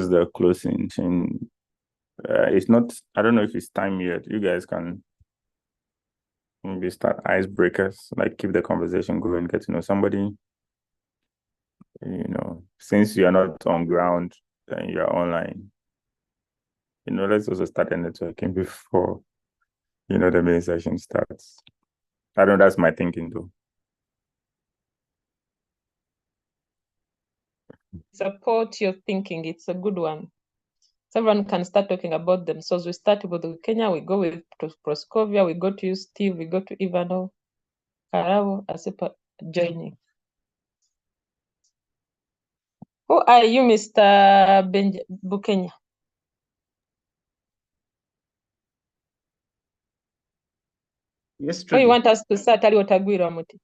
towards the closing. It's not, I don't know if it's time yet. You guys can maybe start icebreakers, like keep the conversation going, get to know somebody. Since you're not on ground and you're online, let's also start the networking before, the main session starts. I don't know, that's my thinking though. Support your thinking. It's a good one. Someone can start talking about themselves. We start with Kenya, we go with Proscovia, we go to you, Steve, we go to Ivano, Karao, Asipa joining. Who are you, Mr. Bukenya? Yes, oh, you want us to start Otagwira Muti?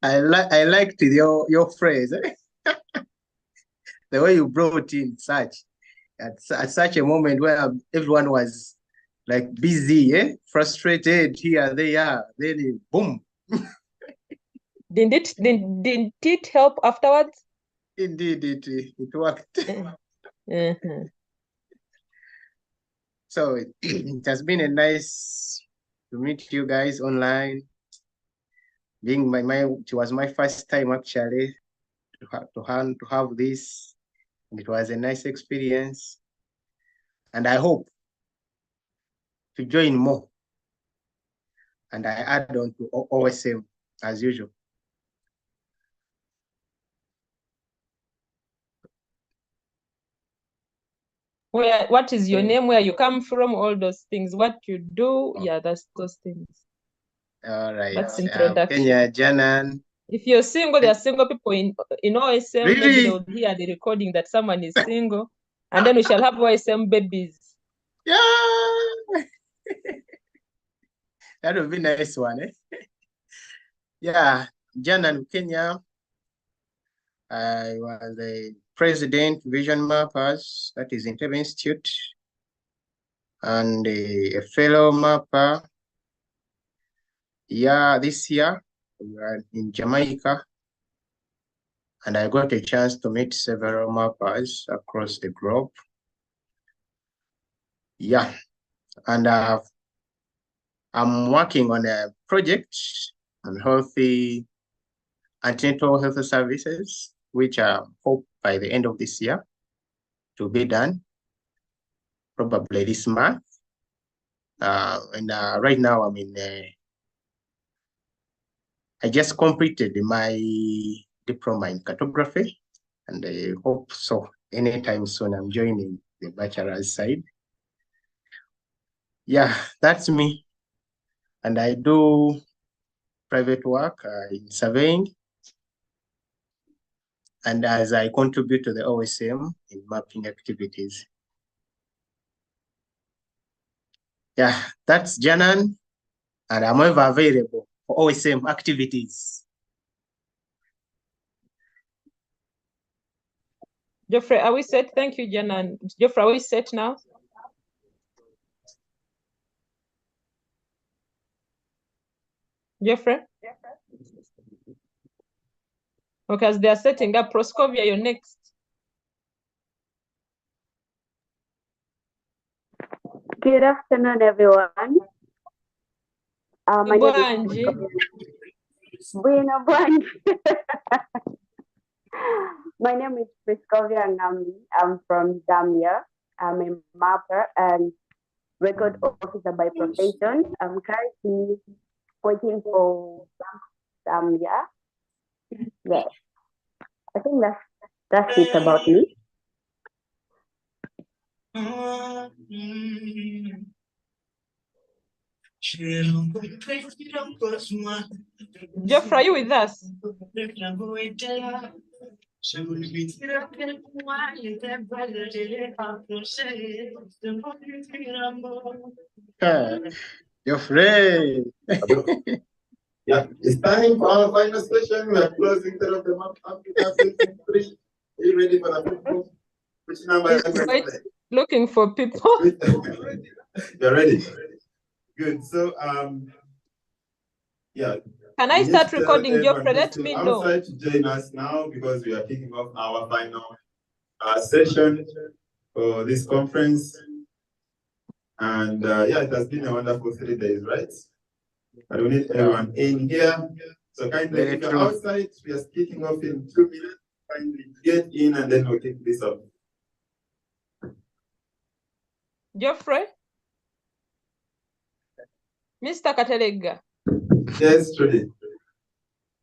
I liked your phrase. The way you brought in at such a moment where everyone was like busy, frustrated, here they are, then boom. Didn't it help afterwards? Indeed, it worked. Mm-hmm. So it has been a nice to meet you guys online. It was my first time actually to have this, and it was a nice experience. And I hope to join more. And I add on to OSM as usual. What is your name, where you come from, all those things, what you do? Yeah, that's those things. All right. That's introduction. Kenya, Janan. If you're single, there are single people in OSM. Really? Maybe they'll hear the recording that someone is single. And then we shall have OSM babies. Yeah. That would be a nice one, eh? Yeah, Janan, Kenya. I was the president Vision Mappers, that is Entebbe Institute, and a fellow mapper. Yeah, this year we were in Jamaica, and I got a chance to meet several mappers across the globe. Yeah, and I'm working on a project on healthy antenatal health services, which I hope by the end of this year to be done, probably this month. And right now I'm in, I just completed my diploma in cartography, and I hope so anytime soon I'm joining the bachelor's side. Yeah, that's me. And I do private work in surveying, and as I contribute to the OSM in mapping activities. Yeah, that's Janan, and I'm ever available for OSM activities. Geoffrey, are we set? Thank you, Janan. Geoffrey, are we set now? Geoffrey? Okay, as they are setting up, Proscovia, you're next. Good afternoon, everyone. My name is Bueno Bwanji. My name is Proscovia Ngambi. I'm from Zambia. I'm a mapper and record officer by profession. I'm currently working for Zambia. Yes, I think that's it about me. Geoffrey, are you with us? Geoffrey. Yeah, it's time for our final session. We are closing the Map Africa season 3. Are you ready for the which number is looking for people? You're ready. Good. So yeah. Can I start recording, Geoffrey? Let me know. Outside to join us now because we are kicking off our final session for this conference. And yeah, it has been a wonderful 3 days, right? But we need everyone in here. So kindly, if you're outside, we are kicking off in 2 minutes. Kindly get in and then we'll kick this off. Geoffrey? Mr. Katelega. Yes, Trudy.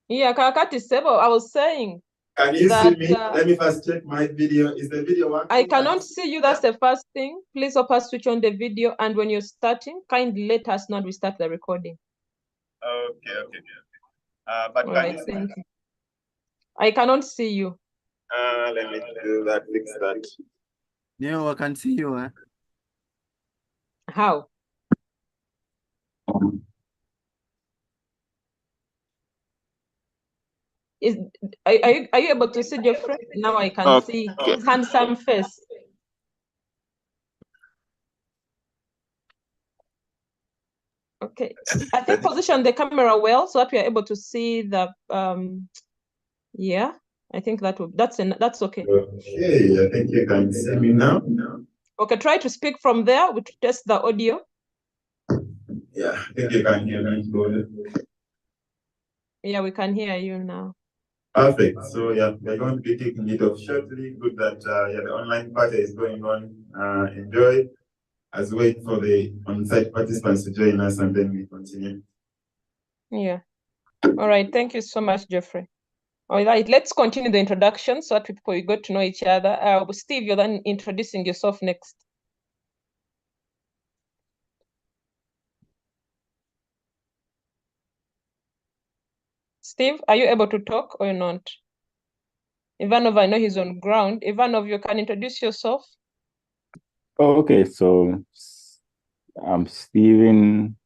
Yeah, Kakati Sebo, I was saying. Can you see me? Let me first check my video. Is the video working? I cannot see you. That's the first thing. Please help us switch on the video. And when you're starting, kindly let us know we start the recording. Okay. But All can right, you thank you. I cannot see you. Let me do that, fix that. Yeah, I can see you. Eh? How? Are you able to see Geoffrey? Now I can see his handsome face. Okay, I think position the camera well so that we are able to see the yeah, I think that's okay. Okay, I think you can see me now. Okay, try to speak from there. We test the audio. Yeah, I think you can hear me good. Yeah, we can hear you now. Perfect. So yeah, we're going to be kicking it off shortly. Good that yeah, the online party is going on. Enjoy as we wait for the on-site participants to join us, and then we continue. Yeah. All right. Thank you so much, Geoffrey. All right, let's continue the introduction so that people got to know each other. Steve, you're then introducing yourself next. Steve, are you able to talk or not? Ivanov, I know he's on ground. Ivanov, you can introduce yourself. Oh, okay, so I'm Steven.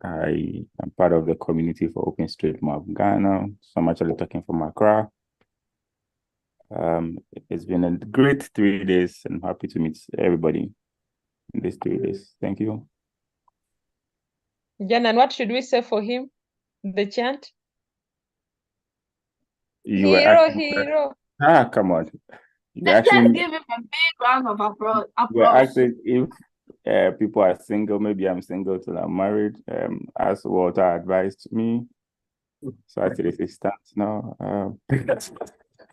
I am part of the community for OpenStreetMap Ghana. So I'm actually talking from Accra. It's been a great 3 days, and I'm happy to meet everybody in these 3 days. Thank you. Jan, and what should we say for him? The chant? Hero. Ah, come on. Let's give him a big round of applause. We're asking if people are single. Maybe I'm single till I'm married. As Walter advised me. So actually, it's stance now. What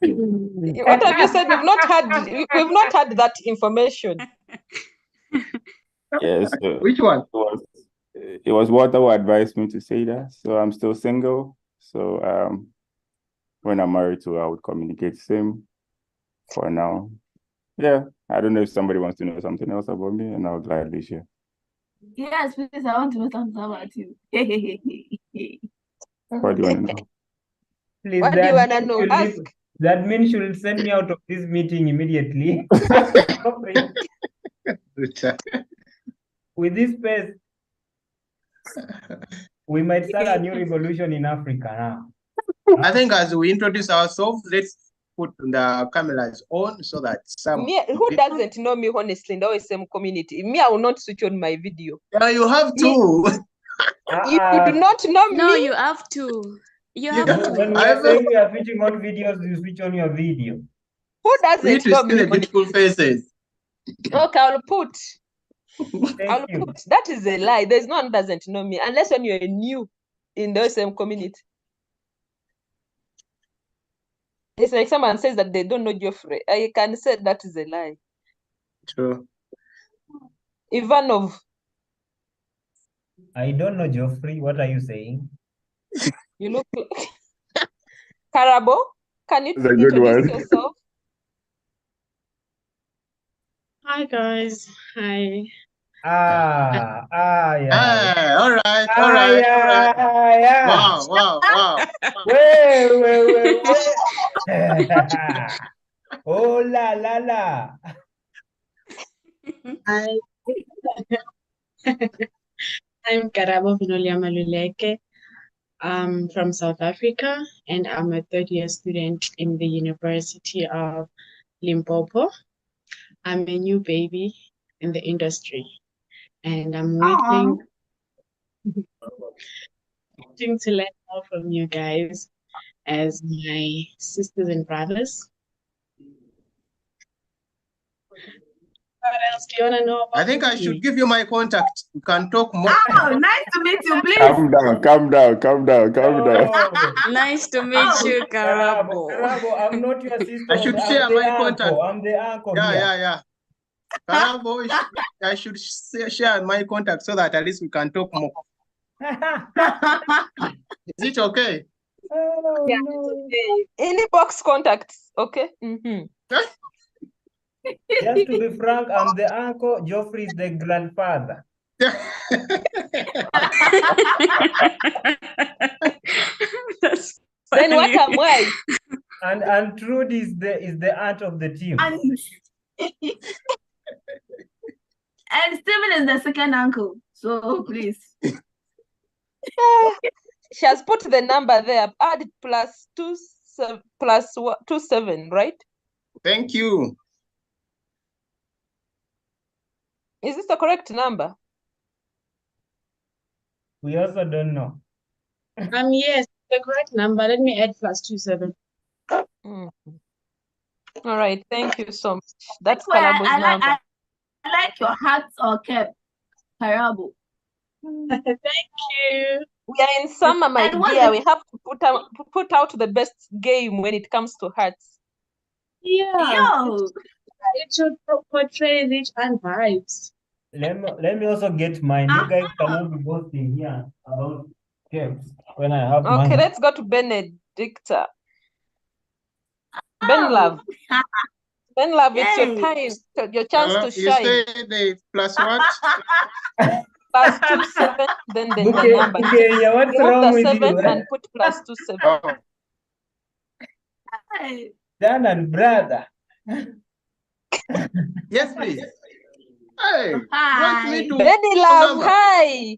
have you said? We've not had that information. Yes. Which one? It was Walter who advised me to say that. So I'm still single. So when I'm married to, I would communicate same for now. Yeah, I don't know if somebody wants to know something else about me, and I'll gladly share. Yes, please, I want to know something about you. What do you want to know? Please, what do you want to know? Ask. That means you will send me out of this meeting immediately. With this pace, we might start a new revolution in Africa now. I think as we introduce ourselves, let's put the cameras on so that who doesn't know me honestly in the OSM community? Me, I will not switch on my video. Yeah, you have to. You do not know me. No, you have to. You have to. When we are saying we are switching on videos, you switch on your video. Who doesn't know me? The beautiful faces. Okay, I'll put. Thank you. That is a lie. There's no one doesn't know me unless when you're new in the OSM community. It's like someone says that they don't know Geoffrey. I can say that is a lie. True. Ivanov. I don't know Geoffrey. What are you saying? You look like Karabo. Can you That's a good introduce one. yourself? Hi guys. Hi. Yeah. All right. Yeah. Wow. Wait. Oh la. Hi. I'm Karabo Vinolia Maluleke. I'm from South Africa and I'm a third-year student in the University of Limpopo. I'm a new baby in the industry and I'm waiting. Wanting to learn more from you guys as my sisters and brothers. What else do you want to know about? I think I should give you my contact. You can talk more. Oh, nice to meet you, please. Calm down, calm down, calm down, calm down. Nice to meet you, Karabo. Karabo, I'm not your sister. I should share my contact. I'm the uncle Yeah, here. yeah. Karabo, I should share my contact so that at least we can talk more. Is it okay? Oh, Yeah, no. Inbox contacts, okay? Just to be frank, I'm the uncle, Geoffrey is the grandfather. That's Then what funny. am I? And Trudy is the aunt of the team. And Stephen is the second uncle. So please. She has put the number there. Add +27, right? Thank you. Is this the correct number? We also don't know. Yes, the correct number. Let me add +27. All right, thank you so much. That's Well, Karabo's number. I like your hat or cap, Karabo. Thank you. We are in summer, my And what dear. the- We have to put out the best game when it comes to hats. Yeah. Yo, It should portray each and vibes. Let me also get mine. You guys cannot be boasting here about games when I have mine. Okay, let's go to Benedicta. Ben Love. Ben Love, it's your Yay. time, your chance to You shine. say the plus what? +27, then the Okay, number. okay, yeah, what's Remove wrong the with 7 you? and put +27. Oh, hey. Dan and brother. yes, please. Hey, want Hi. me to Benny Love, number? hi.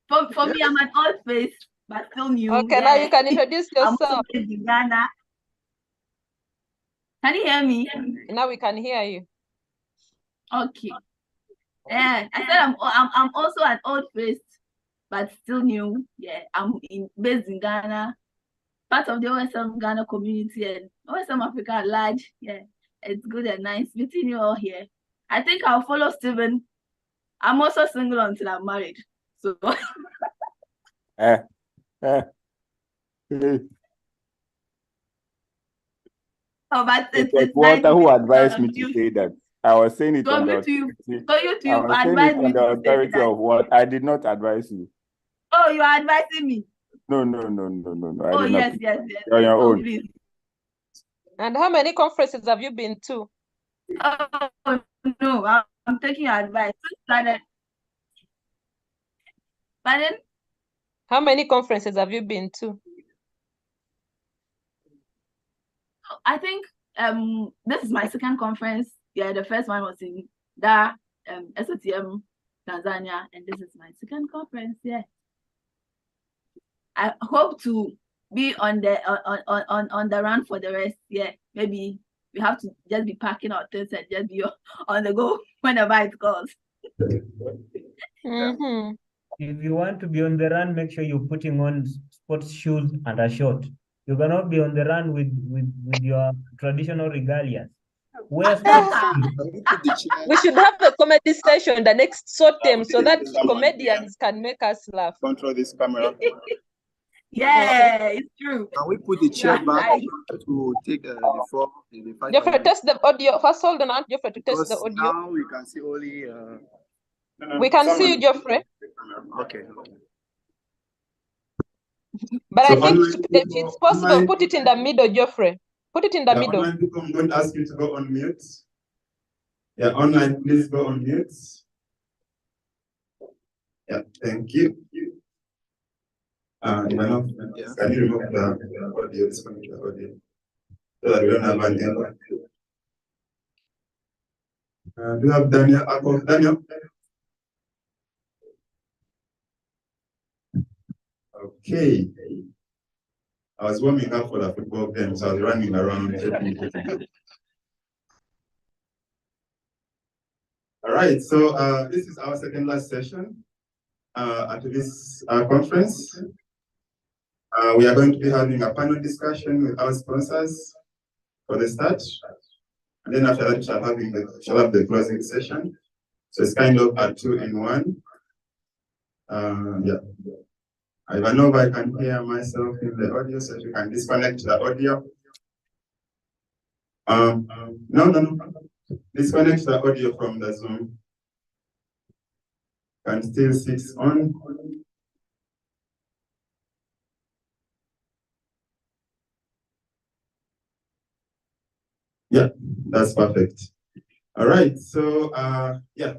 For me, I'm an old face, but still new. Okay, now you can introduce I'm also yourself. based in Ghana. Can you hear me? Now we can hear you. Okay. Yeah, I said I'm also an old face, but still new. Yeah, based in Ghana, part of the OSM Ghana community and OSM Africa at large. Yeah, it's good and nice meeting you all here. I think I'll follow Stephen. I'm also single until I'm married. So Oh, but it's it's Walter nice who to advised me to you. say that. I was saying it on the So you authority. I was saying advise it me on the to say authority that. of what? I did not advise you. Oh, you are advising me. No. I Oh, did yes, not. yes. You're on your Oh, own. please. And how many conferences have you been to? Oh, no, I'm taking your advice. Pardon? How many conferences have you been to? I think this is my second conference. Yeah, the first one was in SotM Tanzania, and this is my second conference. Yeah, I hope to be on the run for the rest. Yeah, maybe we have to just be packing our things and just be on the go whenever it goes. If you want to be on the run, make sure you're putting on sports shoes and a short. You cannot be on the run with your traditional regalia. Wear sports shoes. We should have a comedy session the next SotM so that comedians can make us laugh. Control this camera. Yeah, it's true. Can we put the chair back to take the form? Geoffrey, test the audio. First, hold on, Geoffrey, to test the Because audio. now we can see only. We can see you, Geoffrey. Okay. But So I think online if people- it's possible, online- put it in the middle, Geoffrey. Put it in the middle. Online people, I'm going to ask you to go on mute. Yeah, online, please go on mute. Yeah, thank you. Can you remove the audio? Disconnect the audio. So that we don't have an error. Do you have Daniel? Daniel? Okay. I was warming up for the football game, so I was running around. All right, so this is our second last session. at this conference. We are going to be having a panel discussion with our sponsors for the start. And then after that, we shall have the closing session. So it's kind of a 2-in-1. Yeah. I don't know if I can hear myself in the audio, so if you can disconnect the audio. No. Disconnect the audio from the Zoom. Can still sit on. Yeah, that's perfect. All right, so yeah,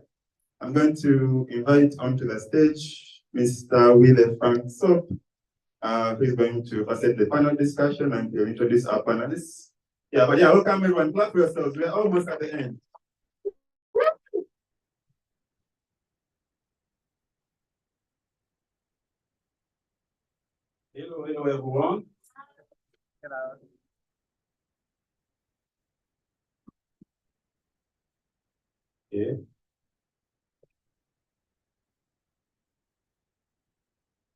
I'm going to invite onto the stage Mr. Wille Frank Sop, who is going to facilitate the panel discussion and to introduce our panelists. Yeah, but yeah, welcome everyone. Clap for yourselves. We're almost at the end. Hello everyone. Hello. Okay.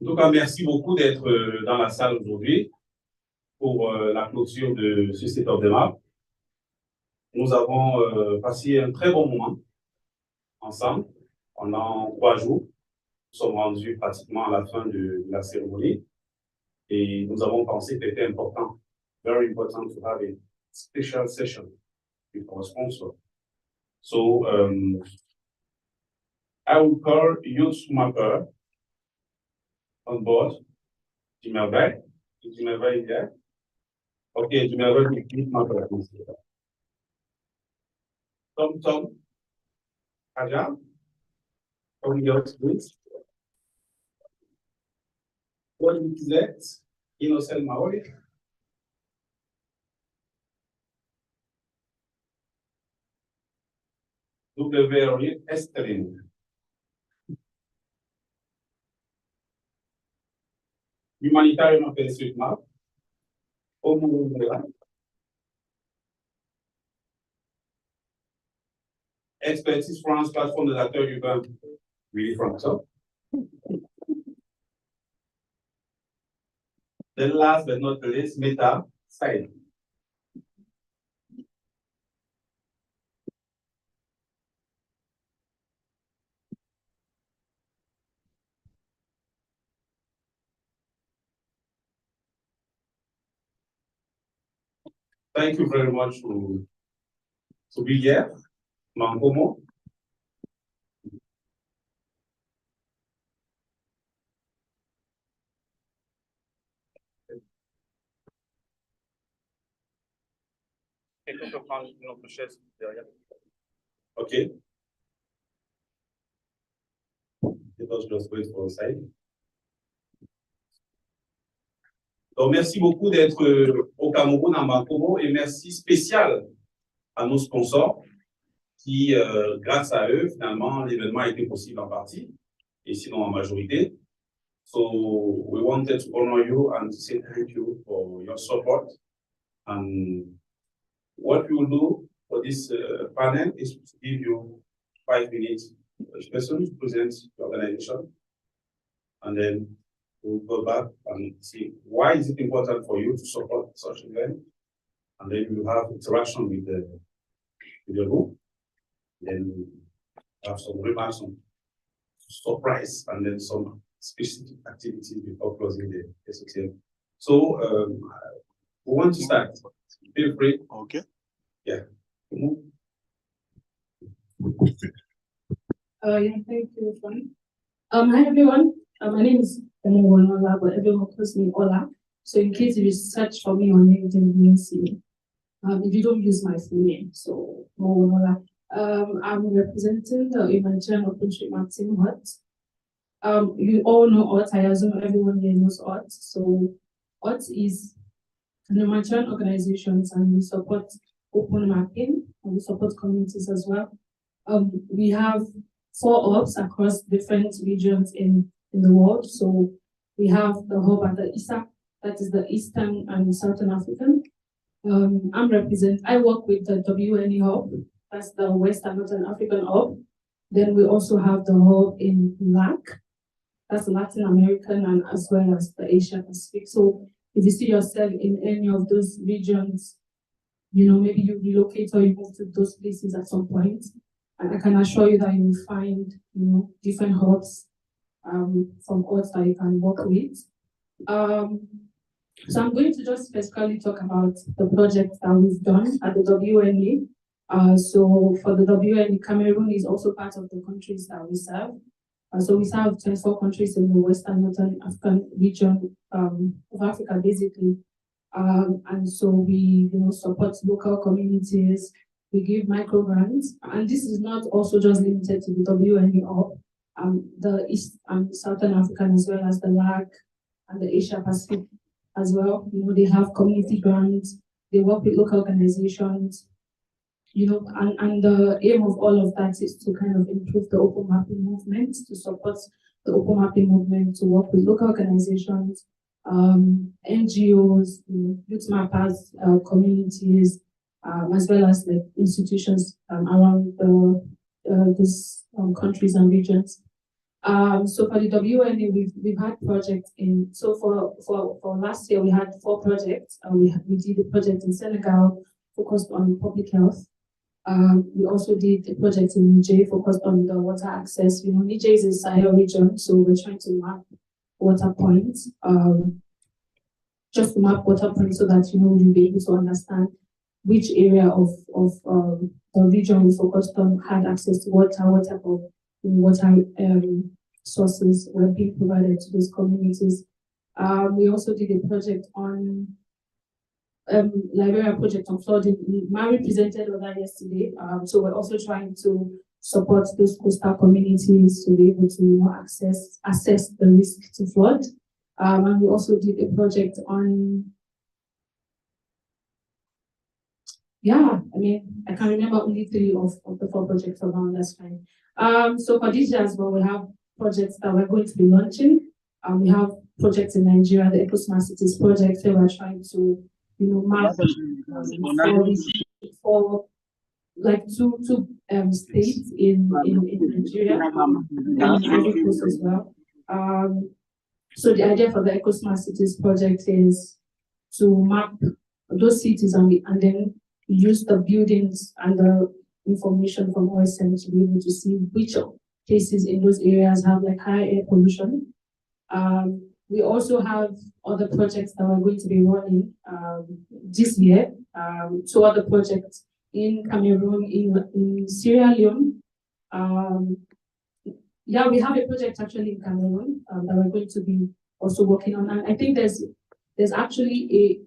En tout cas, merci beaucoup d'être dans la salle aujourd'hui pour la clôture de ce SotM Africa. Nous avons passé un très bon moment ensemble pendant 3 jours. Nous sommes rendus pratiquement à la fin de la cérémonie et nous avons pensé que c'était important, very important to have a special session with our sponsor. So I will call Youth Mapper on board. Jimerveille. Jimerveille is there? Okay, Jimerveille, Youth Mapper. Tom, Aja, from your schools. What is that? Innocent Maori. W. Estherine. Humanitarian OpenStreetMap. Expertise France, plateforme des acteurs urbains. Really from top. Then last but not the least, Meta side. Thank you very much to be here. Mankomo. Quelqu'un peut prendre une autre chaise derrière. OK. Let us just wait for a second. Donc, merci beaucoup d'être au Cameroun, en Mankomo, et merci spécial à nos sponsors qui, grâce à eux, finalement, l'événement a été possible en partie, et sinon en majorité. So, we wanted to honor you and to say thank you for your support. And what we will do for this panel is to give you 5 minutes each person to present the organization. And then we'll go back and see why is it important for you to support such an event. And then you have interaction with the group. Then have some remarks on surprise and then some specific activities before closing the SotM. So we want to start. Feel free. Okay. Yeah. Yeah, thank you, Frank. Hi everyone. My name is Ola, but everyone calls me Ola. So in case you search for me on LinkedIn, you will see. If you don't use my full name, so Ola. I'm representing the Abidjan and OpenStreetMap team OT. You all know OT. I assume everyone here knows OT. So OT is an humanitarian organizations, and we support open mapping, and we support communities as well. We have 4 hubs across different regions in the world. So we have the hub at the ISA, that is the Eastern and Southern African. I work with the WNE hub, that's the West and Northern African hub. Then we also have the hub in LAC, That's Latin American and as well as the Asia Pacific. So if you see yourself in any of those regions, you know, maybe you relocate or you move to those places at some point, and I can assure you that you will find, you know, different hubs from odds that you can work with. So I'm going to just specifically talk about the project that we've done at the WNA. So for the WNA, Cameroon is also part of the countries that we serve. So we serve 24 countries in the Western Northern African region of Africa, basically. And so we, you know, support local communities. We give micro grants, and this is not also just limited to the WNA or the East and Southern African, as well as the LAC and the Asia Pacific as well. You know, they have community grants. They work with local organizations. You know, and the aim of all of that is to kind of improve the open mapping movement, to support the open mapping movement, to work with local organizations, NGOs, you know, youth mappers, communities, as well as like institutions around these countries and regions. So for the WNA, we've had projects in. So for last year, we had 4 projects. We did a project in Senegal focused on public health. We also did a project in Niger focused on the water access. You know, Niger is a Sahel region, so we're trying to map water points, just to map water points so that, you know, you'll be able to understand which area of the region we focused on had access to water, what type of water sources were being provided to those communities. We also did a project on Liberia project on flooding. Mary presented on that yesterday. So we're also trying to support those coastal communities to be able to, you know, assess the risk to flood. And we also did a project on, I mean, I can remember only 3 of the 4 projects for now, that's fine. So for this year as well, we have projects that we're going to be launching. We have projects in Nigeria, the EcoSmart Cities project, where we're trying to, you know, map for like two states in Nigeria, and Ivory Coast as well. So the idea for the EcoSmart Cities project is to map those cities and then use the buildings and the information from OSM to be able to see which places in those areas have like high air pollution. We also have other projects that we're going to be running this year. 2 other projects in Cameroon, in Sierra Leone. We have a project actually in Cameroon that we're going to be also working on. And I think there's actually a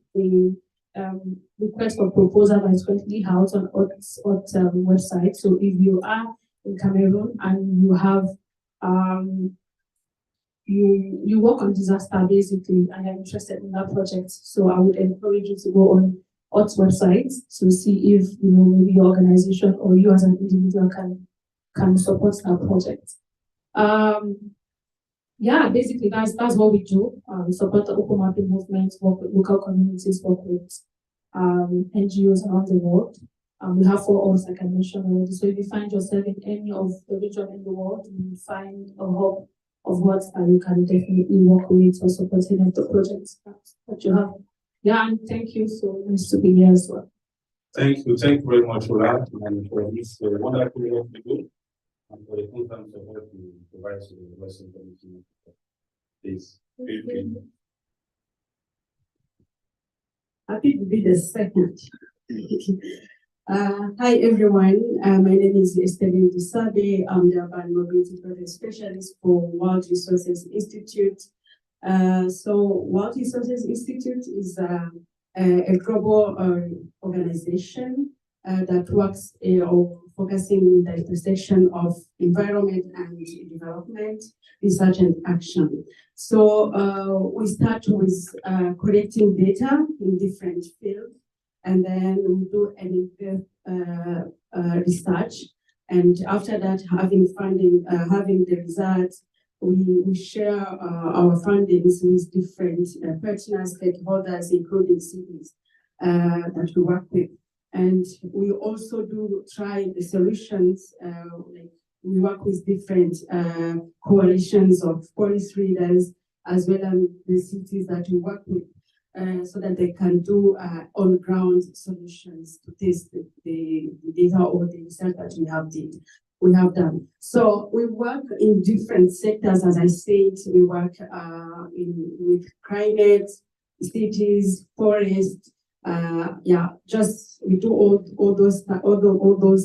request for proposal that is currently out on OT's website. So if you are in Cameroon and you have you work on disaster basically, and you're interested in that project, so I would encourage you to go on OT's website to see if, you know, maybe your organization or you as an individual can support that project. Basically that's what we do. We support the open mapping movement, work with local communities, work with NGOs around the world. We have 4 odds, like I mentioned already. So if you find yourself in any of the region in the world, you will find a hub of what you can definitely work with or support any of the projects that you have. And thank you. So nice to be here as well. Thank you very much for that, and for this wonderful work you do, and for the content of what you provide to the Western community. Please. Happy to be the second. Hi everyone, my name is Estelle Dusabe. I'm the Urban Mobility Project Specialist for World Resources Institute. So World Resources Institute is a global organization that works focusing on the intersection of environment and development, research and action. So we start with collecting data in different fields, and then we do an in-depth research. And after that, having funding, having the results, we share our findings with different partner stakeholders, including cities that we work with. And we also do try the solutions, like we work with different coalitions of forest readers, as well as the cities that we work with, so that they can do on-ground solutions to test the data or the research that we have done. So we work in different sectors, as I said. We work with climate, cities, forest. We do all those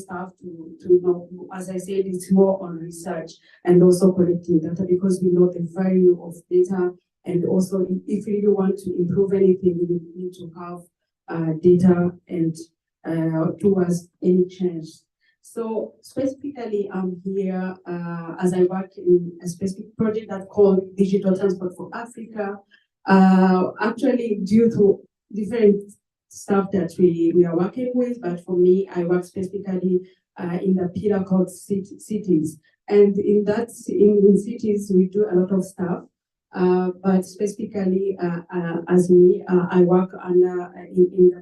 stuff to know. As I said, it's more on research and also collecting data, because we know the value of data, and also if you really want to improve anything, you need to have data and towards any change. So specifically, I'm here as I work in a specific project that's called Digital Transport for Africa. Actually, due to different stuff that we are working with, but for me, I work specifically in the pillar called cities. And in cities, we do a lot of stuff. But specifically, as me, I work under in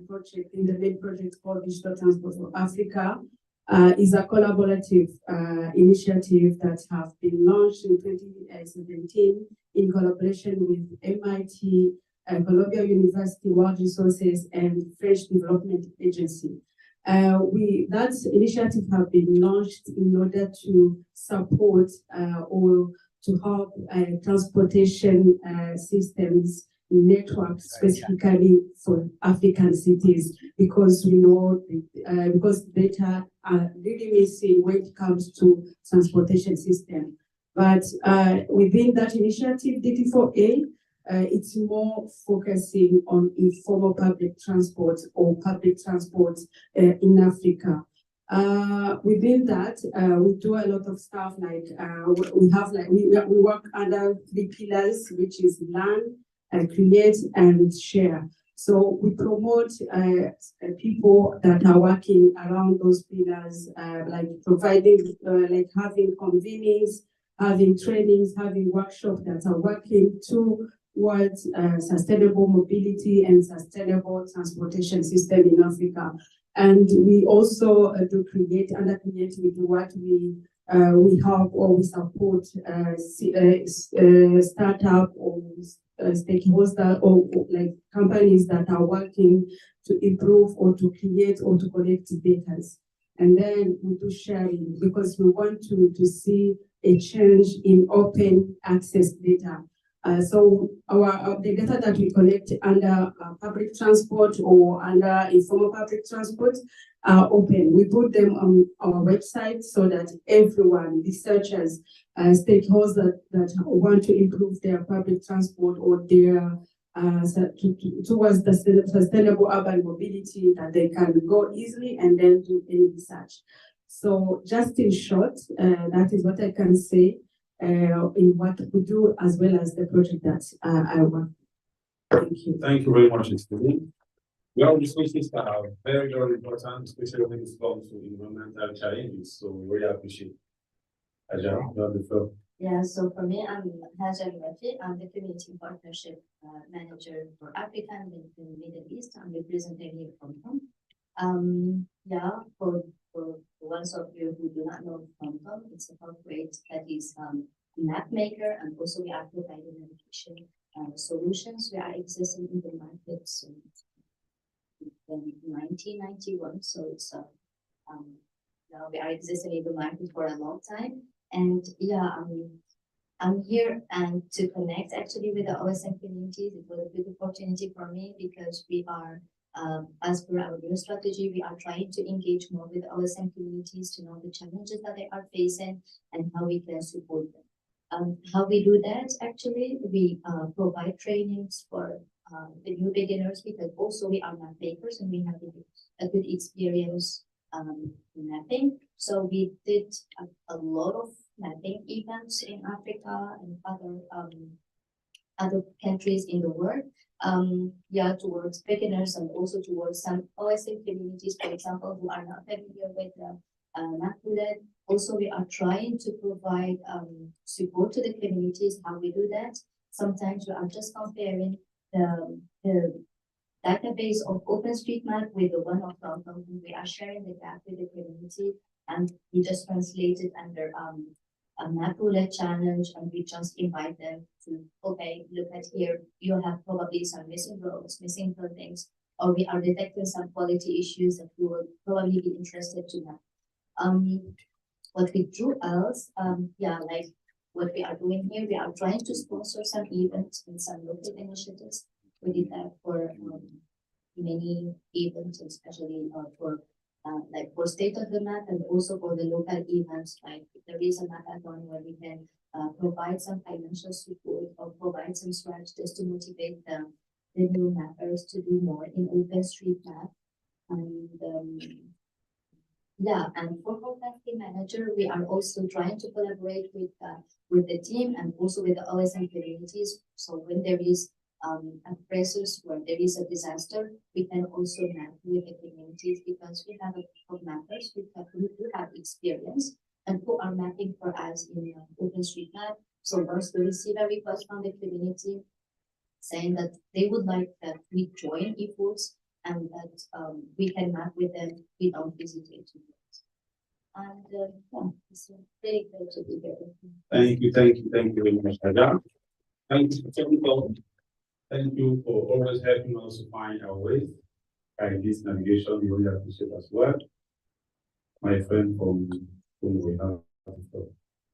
the main project called Digital Transport for Africa. Is a collaborative initiative that have been launched in 2017 in collaboration with MIT, Columbia University, World Resources, and French Development Agency. That initiative have been launched in order to support or to help transportation systems networks specifically for African cities, because we know because data are really missing when it comes to transportation system. But within that initiative, DT4A, it's more focusing on informal public transport or public transport in Africa. Within that, we do a lot of stuff like we work under 3 pillars, which is learn, create, and share. So we promote people that are working around those pillars, like providing, like having convenings, having trainings, having workshops that are working towards sustainable mobility and sustainable transportation system in Africa. And we also do create, under create, we do what we help or we support startup or stakeholders or like companies that are working to improve or to create or to collect data. And then we do sharing, because we want to see a change in open access data. So the data that we collect under public transport or under informal public transport are open. We put them on our website so that everyone, researchers, stakeholders that want to improve their public transport or their towards the sustainable urban mobility, that they can go easily and then do any research. So just in short, that is what I can say in what we do, as well as the project that I work. Thank you. Thank you very much, Estelle. Well, resources are very, very important, especially when it comes to environmental challenges. So we really appreciate it. Aja, you have the floor. Yeah, so for me, I'm Hajar Rafi. I'm the Community Partnership Manager for Africa and the Middle East. I'm representing here from TomTom. For ones of you who do not know TomTom, it's a corporate that is a map maker, and also we are providing navigation solutions. We are existing in the market since 1991, so it's we are existing in the market for a long time. And I'm here and to connect actually with the OSM communities. It was a good opportunity for me because we are, as per our new strategy, we are trying to engage more with OSM communities to know the challenges that they are facing and how we can support them. How we do that, actually, we provide trainings for the new beginners, because also we are map makers and we have a good experience in mapping. So we did a lot of mapping events in Africa and other countries in the world. Towards beginners and also towards some OSM communities, for example, who are not familiar with map bullet. Also, we are trying to provide support to the communities. How we do that? Sometimes we are just comparing the database of OpenStreetMap with the one of TomTom. We are sharing the gap with the community, and we just translate it under a map roulette challenge, and we just invite them to, okay, look at here, you have probably some missing roads, missing buildings, or we are detecting some quality issues that we will probably be interested to map. What we do else, like what we are doing here, we are trying to sponsor some events and some local initiatives. We did that for many events, especially for state of the map, and also for the local events. Like there is a mapathon where we can provide some financial support or provide some strategies to motivate the new mappers to do more in OpenStreetMap. And and for faculty manager, we are also trying to collaborate with the team and also with the OSM communities. So when there is a crisis, where there is a disaster, we can also map with the communities, because we have a group of mappers who have experience and who are mapping for us in OpenStreetMap. So once we receive a request from the community saying that they would like that we join efforts and that we can map with them without visiting to them. And it's very good to be here. Thank you very much, Madam. Thank you, technical. Thank you for always helping us to find our way by this navigation. We really appreciate as well. My friend from we have.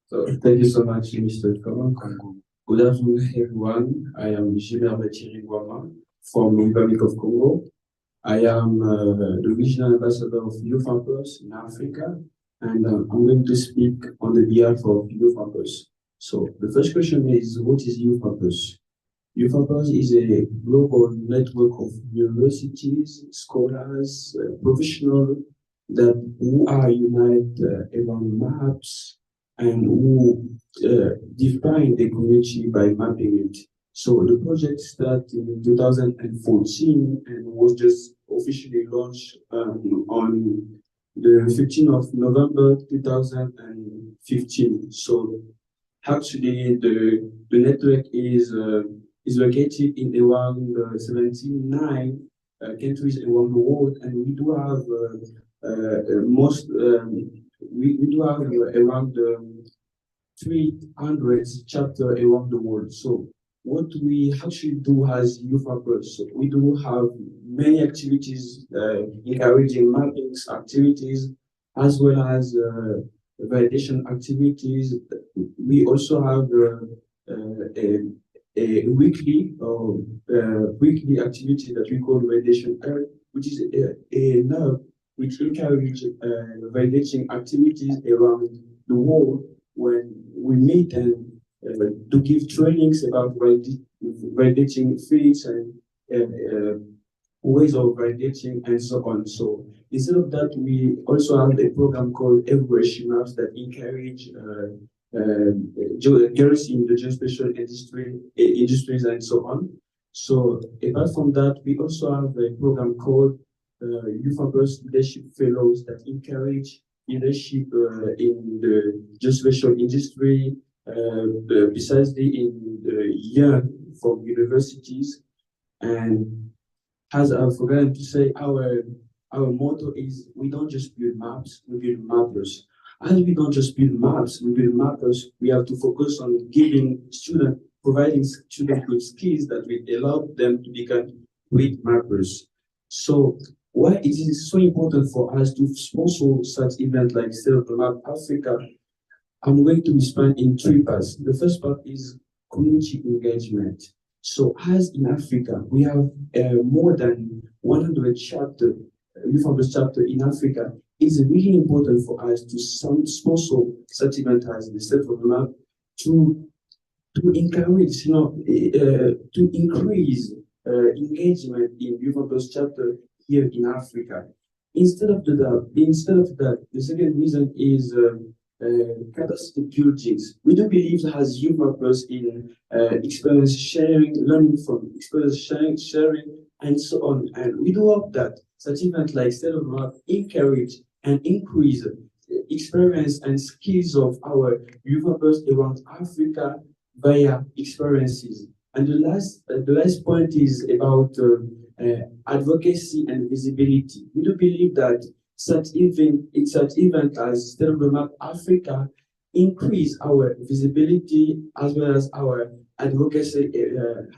So thank you so much, Mr. Congo. Good afternoon, everyone. I am Gilbert Chiriguama from Republic of Congo. I am the regional ambassador of Youth Campus in Africa, and I'm going to speak on the behalf of Youth Campus. So the first question is, what is Youth Campus? Youth Campus is a global network of universities, scholars, professionals who are united around maps and who define the community by mapping it. So the project started in 2014 and was just officially launched on the 15th of November 2015. So actually the network is located in around 79 countries around the world, and we do have we do have around 300 chapters around the world. So what we actually do as Youth Campus, so we do have many activities encouraging mapping activities as well as validation activities. We also have a weekly activity that we call validation Earth, which is a nerve which encourages validating activities around the world when we meet and to give trainings about validating fields and ways of validating and so on. So instead of that, we also have a program called Every Maps that encourage girls in the geospatial industries and so on. So apart from that, we also have a program called Youth Campus Leadership Fellows that encourage leadership in the geospatial industry, precisely in the young from universities. And as I've forgotten to say, our motto is, we don't just build maps, we build mappers. As we don't just build maps, we build mappers. We have to focus on providing students with skills that will allow them to become great mappers. So why it is so important for us to sponsor such events like SotM Africa, I'm going to respond in three parts. The first part is community engagement. So as in Africa, we have more than 100 chapters, Youth Campus chapter in Africa. It's really important for us to sponsor such events as the SotM to encourage, to increase engagement in Youth Campus chapter here in Africa. Instead of that, the second reason is capacity buildings. We do believe as Youth Campus in experience sharing, learning from experience sharing, and so on. And we do hope that such events like SotM encourage and increase experience and skills of our Youth Campus around Africa via experiences. And the last point is about advocacy and visibility. We do believe that such event as SotM Africa increase our visibility as well as our advocacy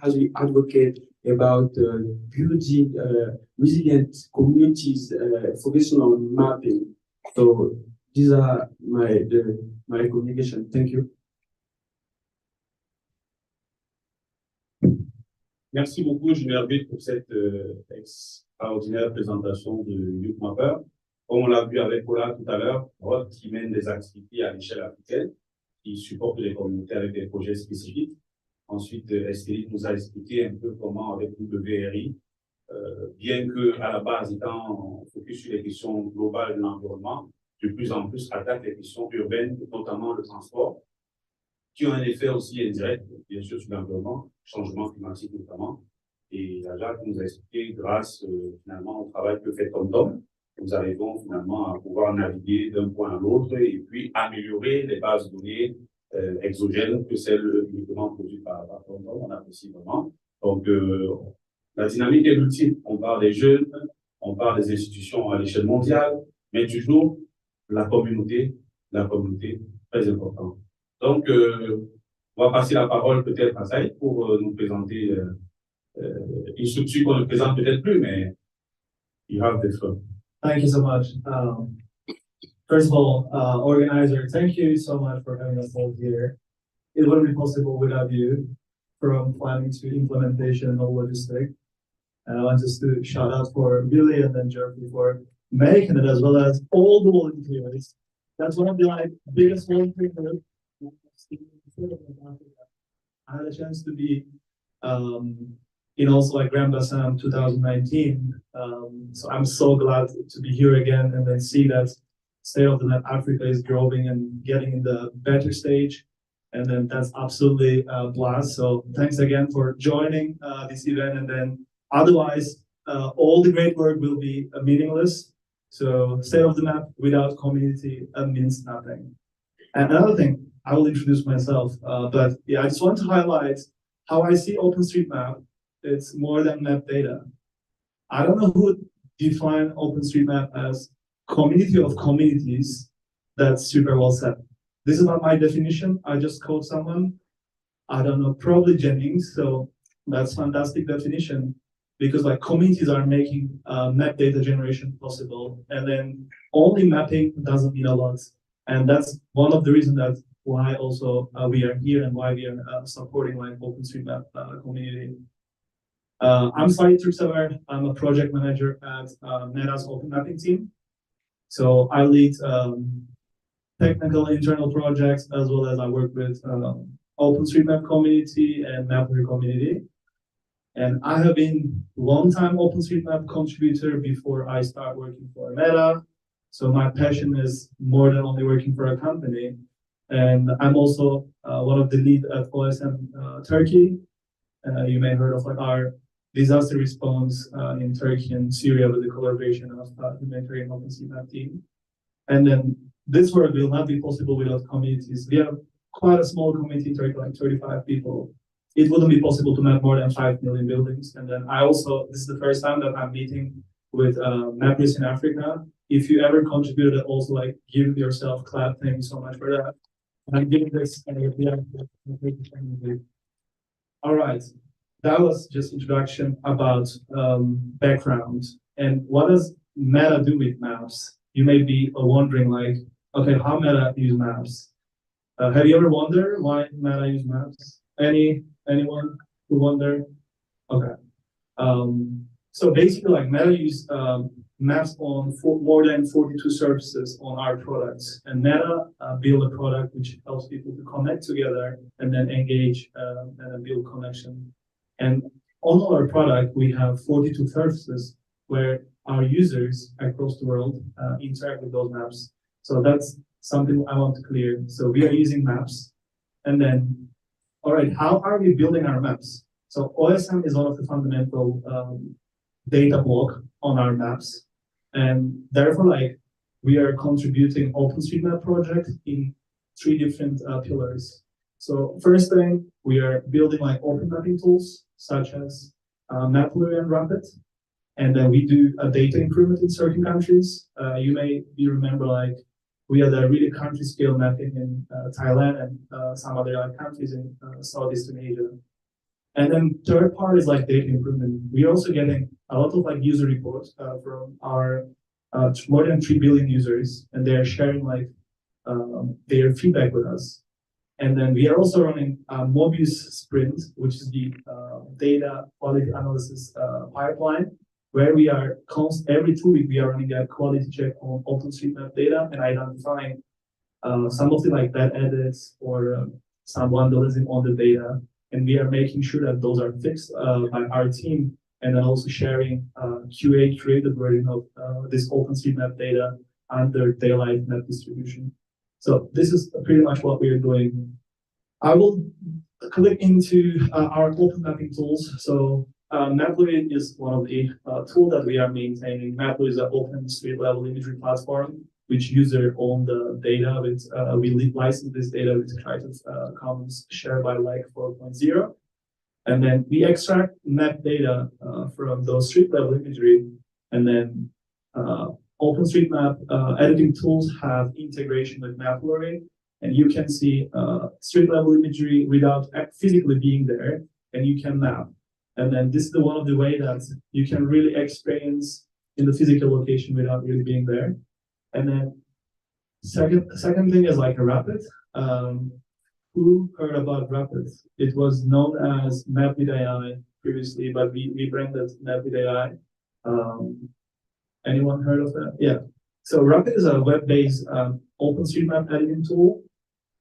as we advocate about building resilient communities focusing on mapping. So these are my communication. Thank you. Merci beaucoup, Hervé, pour cette extraordinaire présentation de Youth Mapper. Comme on l'a vu avec Ola tout à l'heure, Rod qui mène des activités à l'échelle africaine, qui supporte les communautés avec des projets spécifiques. Ensuite, Estelle nous a expliqué un peu comment, avec WRI, bien que à la base étant focus sur les questions globales de l'environnement, de plus en plus attaque les questions urbaines, notamment le transport, qui ont un effet aussi indirect, bien sûr, sur l'environnement, changement climatique notamment. Et la Jacques nous a expliqué, grâce finalement au travail que fait TomTom, nous arrivons finalement à pouvoir naviguer d'un point à l'autre et puis améliorer les bases de données exogènes que celles uniquement produites par TomTom. On apprécie vraiment. Donc, la dynamique est multiple. On parle des jeunes, on parle des institutions à l'échelle mondiale, mais toujours la communauté, très importante. Donc, on va passer la parole peut-être à Saïd pour nous présenter une structure qu'on ne présente peut-être plus, mais you have the floor. Thank you so much. First of all, organizer, thank you so much for having us all here. It wouldn't be possible without you, from planning to implementation and all logistics. And I want just to shout out for Billy and then Jeremy for making it, as well as all the volunteers. That's one of the biggest volunteer groups. I had a chance to be in also Grand-Bassam 2019. So I'm so glad to be here again and then see that SotM Africa is growing and getting in the better stage. And then that's absolutely a blast. So thanks again for joining this event. And then otherwise, all the great work will be meaningless. So SotM without community means nothing. And another thing, I will introduce myself, but yeah, I just want to highlight how I see OpenStreetMap. It's more than map data. I don't know who defined OpenStreetMap as community of communities. That's super well said. This is not my definition. I just quote someone, I don't know, probably Jennings. So that's fantastic definition because communities are making map data generation possible. And then only mapping doesn't mean a lot. And that's one of the reasons that why also we are here and why we are supporting OpenStreetMap community. I'm Saïd Turksever. I'm a project manager at Meta's Open Mapping team. So I lead technical internal projects as well as I work with OpenStreetMap community and Mapper community. And I have been a long-time OpenStreetMap contributor before I start working for Meta. So my passion is more than only working for a company. And I'm also one of the lead at OSM Turkey. You may have heard of our disaster response in Turkey and Syria with the collaboration of the humanitarian OpenStreetMap team. And then this work will not be possible without communities. We have quite a small community in Turkey, 35 people. It wouldn't be possible to map more than 5 million buildings. And then this is the first time that I'm meeting with mappers in Africa. If you ever contributed, also give yourself clap. Thank you so much for that. I'm giving this. All right, that was just introduction about background and what does Meta do with maps? You may be wondering okay, how Meta use maps? Have you ever wondered why Meta use maps? Anyone who wonder? Okay. So basically, Meta use maps on more than 42 services on our products, and Meta build a product which helps people to connect together and then engage and build connection. And on our product, we have 42 services where our users across the world interact with those maps. So that's something I want to clear. So we are using maps, and then, all right, how are we building our maps? So OSM is one of the fundamental data block on our maps. And therefore, we are contributing OpenStreetMap project in 3 different pillars. So first thing, we are building open mapping tools, such as Maplery and Rapid. And then we do a data improvement in certain countries. You remember, like, we had a really country scale mapping in Thailand and some other countries in Southeastern Asia. And then third part is like data improvement. We're also getting a lot of like user reports from our more than 3 billion users, and they're sharing like their feedback with us. And then we are also running a Mobius sprint, which is the data quality analysis pipeline, where we are every 2 weeks we are running a quality check on OpenStreetMap data and identifying some of the like bad edits or some vandalism on the data, and we are making sure that those are fixed by our team, and then also sharing QA created version of this OpenStreetMap data under daylight map distribution. So this is pretty much what we are doing. I will click into our open mapping tools. So Maply is one of the tools that we are maintaining. Maply is an open street level imagery platform which user own the data with we license this data with Creative Commons share by like 4.0. And then we extract map data from those street level imagery, and then OpenStreetMap editing tools have integration with Maply, and you can see street level imagery without physically being there, and you can map. And then this is one of the way that you can really experience in the physical location without really being there. And then second thing is like a rapid. Who heard about Rapid? It was known as Map with AI previously, but we branded Map with AI. Anyone heard of that? Yeah. So Rapid is a web-based OpenStreetMap editing tool.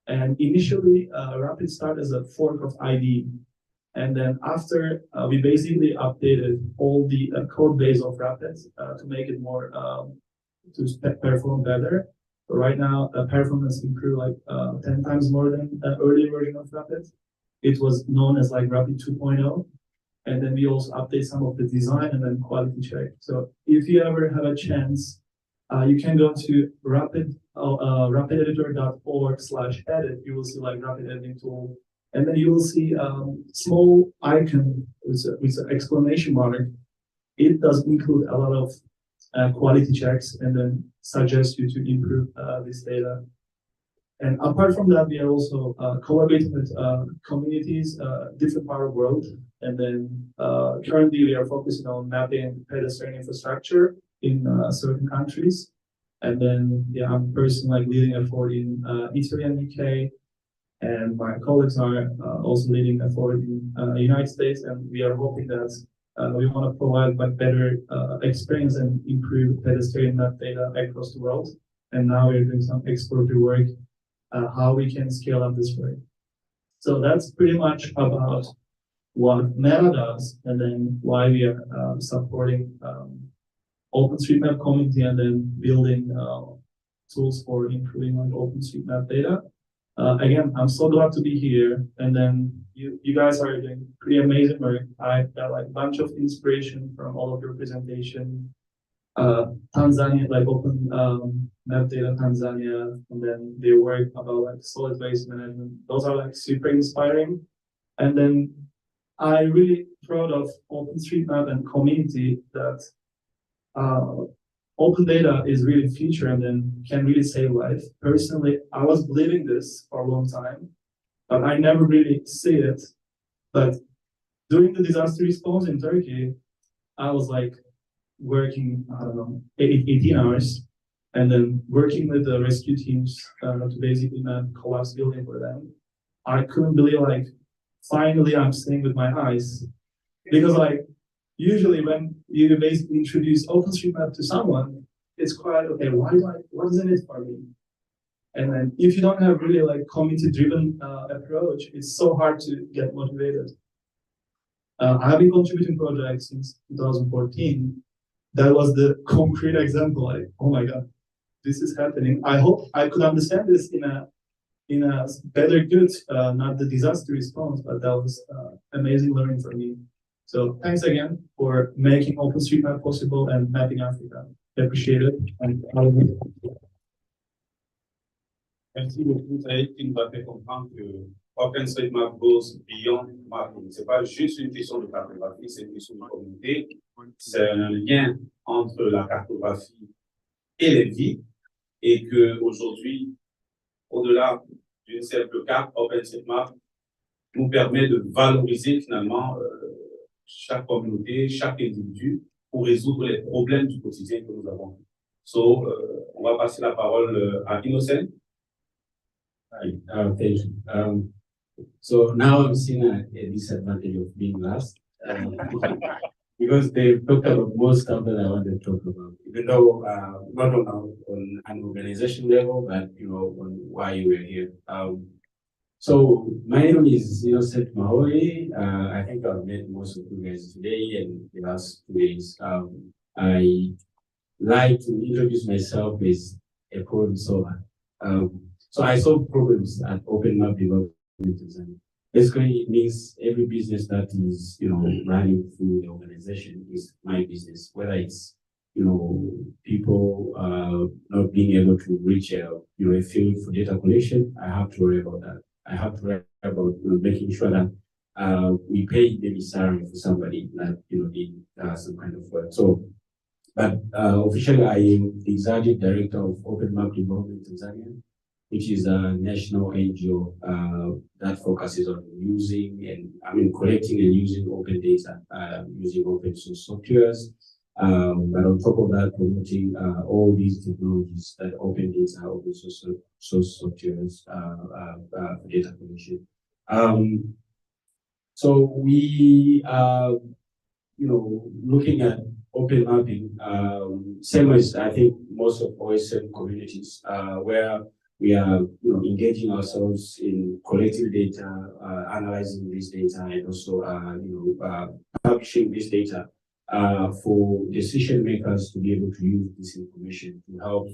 And initially, Rapid started as a fork of ID. And then after, we basically updated all the code base of Rapid to make it more, to perform better. Right now, performance improved like 10 times more than the earlier version of Rapid. It was known as like Rapid 2.0. And then we also update some of the design and then quality check. So if you ever have a chance, you can go to rapideditor.org/edit. You will see like Rapid editing tool. And then you will see small icon with an exclamation mark. It does include a lot of quality checks and then suggest you to improve this data. And apart from that, we are also collaborating with communities, different part of the world. And then currently we are focusing on mapping pedestrian infrastructure in certain countries. And then yeah, I'm personally like leading effort in Italy and UK. And my colleagues are also leading effort in United States. And we are hoping that we want to provide like better experience and improve pedestrian map data across the world. And now we're doing some exploratory work, how we can scale up this work. So that's pretty much about what Meta does, and then why we are supporting OpenStreetMap community and then building tools for improving like OpenStreetMap data. Again, I'm so glad to be here, and then you guys are doing pretty amazing work. I got like a bunch of inspiration from all of your presentation. Tanzania, like Open Map Data Tanzania, and then their work about like solid waste management. Those are like super inspiring. And then I'm really proud of OpenStreetMap and community that open data is really future and then can really save life. Personally, I was believing this for a long time, but I never really see it. But during the disaster response in Turkey, I was like working, I don't know, 18 hours, and then working with the rescue teams to basically map collapse building for them. I couldn't believe like, finally I'm seeing with my eyes, because like, usually when you basically introduce OpenStreetMap to someone, it's quite, okay, what is in it for me? And then if you don't have really like community-driven approach, it's so hard to get motivated. I've been contributing projects since 2014. That was the concrete example, like, oh my God, this is happening. I hope I could understand this in a better good, not the disaster response, but that was amazing learning for me. So thanks again for making OpenStreetMap possible and mapping Africa. I appreciate it. Merci beaucoup. Ça a été une bataille comprendre que OpenStreetMap goes beyond mapping. C'est pas juste une question de cartographie, c'est une question de communauté. C'est un lien entre la cartographie et les villes, et que aujourd'hui, au-delà d'une simple carte, OpenStreetMap nous permet de valoriser finalement chaque communauté, chaque individu pour résoudre les problèmes du quotidien que nous avons. So, on va passer la parole à Innocent. Hi, thank you. So now I'm seeing a disadvantage of being last because they've talked about most stuff that I wanted to talk about, even though not on an organization level, but on why you were here. So my name is Innocent Maori. I think I've met most of you guys today and the last 2 days. I like to introduce myself as a problem solver. So I solve problems at OpenMap development. Basically, it means every business that is running through the organization is my business. Whether it's people not being able to reach a field for data collection, I have to worry about that. I have to worry about making sure that we pay daily salary for somebody that did some kind of work. So, but officially, I am the executive director of OpenMap Development Tanzania, which is a national NGO that focuses on collecting and using open data, using open source softwares. But on top of that, promoting all these technologies that open data, open source softwares for data collection. So we are, looking at open mapping, same as I think most of OSM communities, where we are engaging ourselves in collecting data, analyzing this data, and also publishing this data for decision makers to be able to use this information to help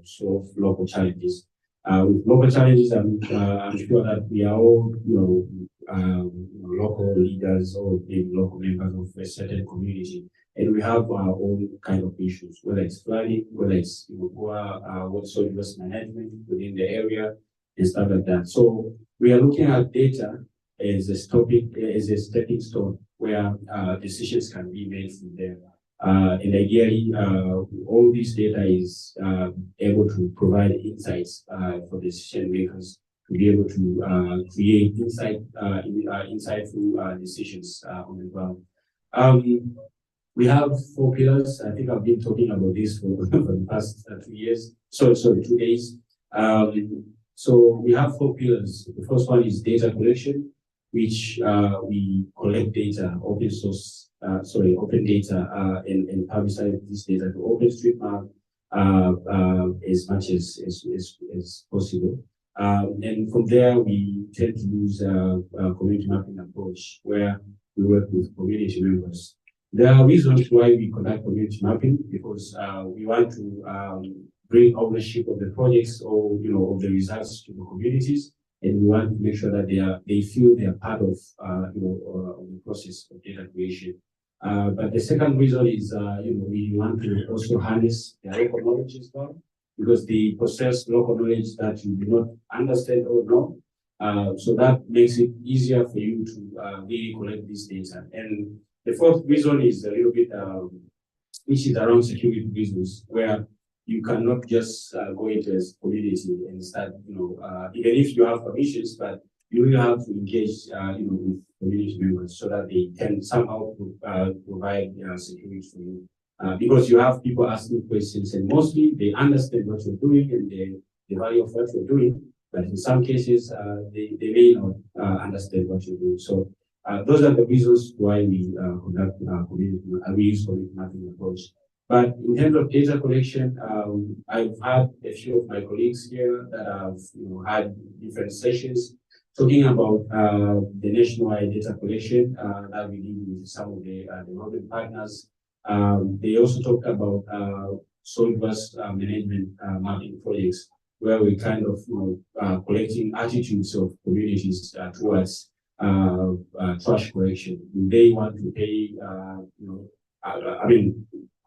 solve local challenges. With local challenges, I'm sure that we are all local leaders or maybe local members of a certain community, and we have our own kind of issues, whether it's flooding, whether it's water source management within the area and stuff like that. So we are looking at data as a stepping stone where decisions can be made from there. And ideally, all this data is able to provide insights for decision makers to be able to create insightful decisions on the ground. We have 4 pillars. I think I've been talking about this for the past 2 years. Sorry, 2 days. So we have 4 pillars. The first one is data collection, which we collect data, open data, and publicize this data to OpenStreetMap as much as possible. And from there, we tend to use a community mapping approach where we work with community members. There are reasons why we conduct community mapping, because we want to bring ownership of the projects or of the results to the communities, and we want to make sure that they feel they are part of the process of data creation. But the second reason is we want to also harness the local knowledge as well, because they possess local knowledge that you do not understand or know. So that makes it easier for you to really collect this data. And the fourth reason is a little bit, which is around security reasons, where you cannot just go into a community and start, even if you have permissions, but you will have to engage, with community members so that they can somehow provide security for you. Because you have people asking questions, and mostly they understand what you're doing and the value of what you're doing, but in some cases, they may not understand what you're doing. So those are the reasons why we conduct we use community mapping approach. But in terms of data collection, I've had a few of my colleagues here that have had different sessions talking about the nationwide data collection that we did with some of the development partners. They also talked about solid-waste management mapping projects, where we kind of collecting attitudes of communities towards trash collection. They want to pay,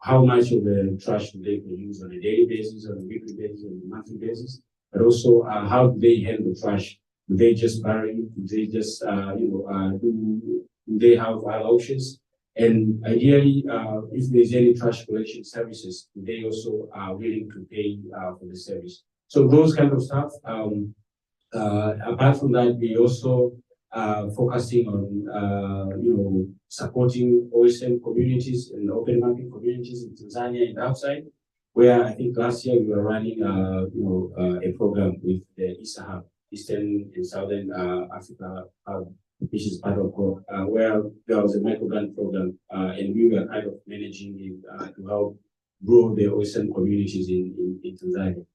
how much of the trash do they produce on a daily basis, on a weekly basis, on a monthly basis, but also how do they handle trash Do they just bury? Do they just do they have other options? And ideally, if there's any trash collection services, they also are willing to pay for the service. So those kind of stuff. Apart from that, we also focusing on supporting OSM communities and open mapping communities in Tanzania and outside. Where I think last year we were running a program with the ISA Eastern and Southern Africa Hub, which is part of where there was a microgrant program, and we were kind of managing it to help grow the OSM communities in Tanzania.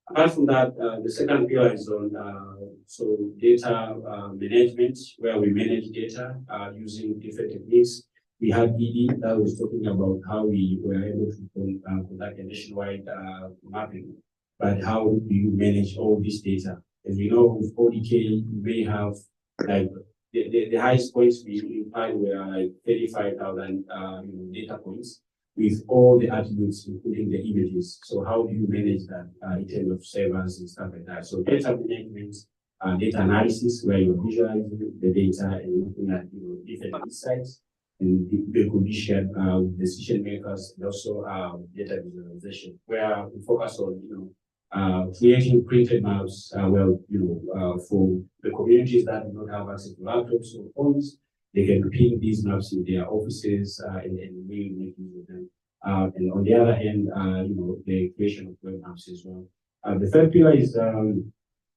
Apart from that, the second pillar is on data management, where we manage data using different techniques. We had ED that was talking about how we were able to conduct a nationwide mapping, but how do you manage all this data? As we know, with ODK, you may have like the highest points we find were like 35,000 data points with all the attributes, including the images. So how do you manage that in terms of servers and stuff like that? So data management, data analysis, where you're visualizing the data and looking at different insights, and they could be shared with decision makers, and also data visualization, where we focus on creating printed maps, for the communities that do not have access to laptops or phones, they can pin these maps in their offices and really make use of them. And on the other hand, the creation of web maps as well. The third pillar is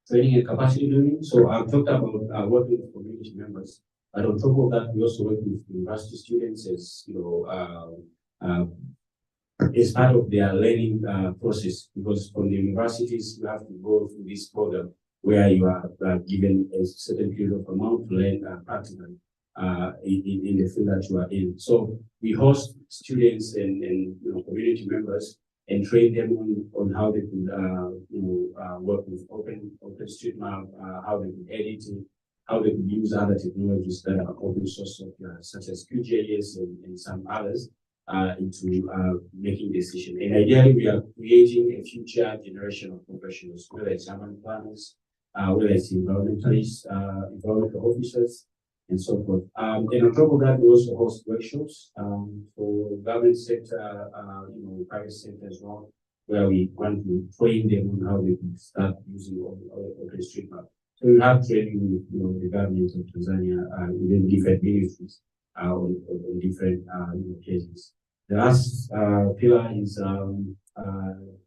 training and capacity building. So I've talked about working with community members, but on top of that, we also work with university students as part of their learning process, because from the universities, you have to go through this program where you are given a certain period of amount to learn practically in the field that you are in. So we host students and community members and train them on how they could work with OpenStreetMap, how they could edit it, how they could use other technologies that are open source software, such as QGIS and some others, into making decisions. And ideally, we are creating a future generation of professionals, whether it's urban planners, whether it's environmentalists, environmental officers, and so forth. And on top of that, we also host workshops for government sector, private sector as well, where we want to train them on how they can start using OpenStreetMap. So we have training with the government of Tanzania within different ministries on different cases. The last pillar is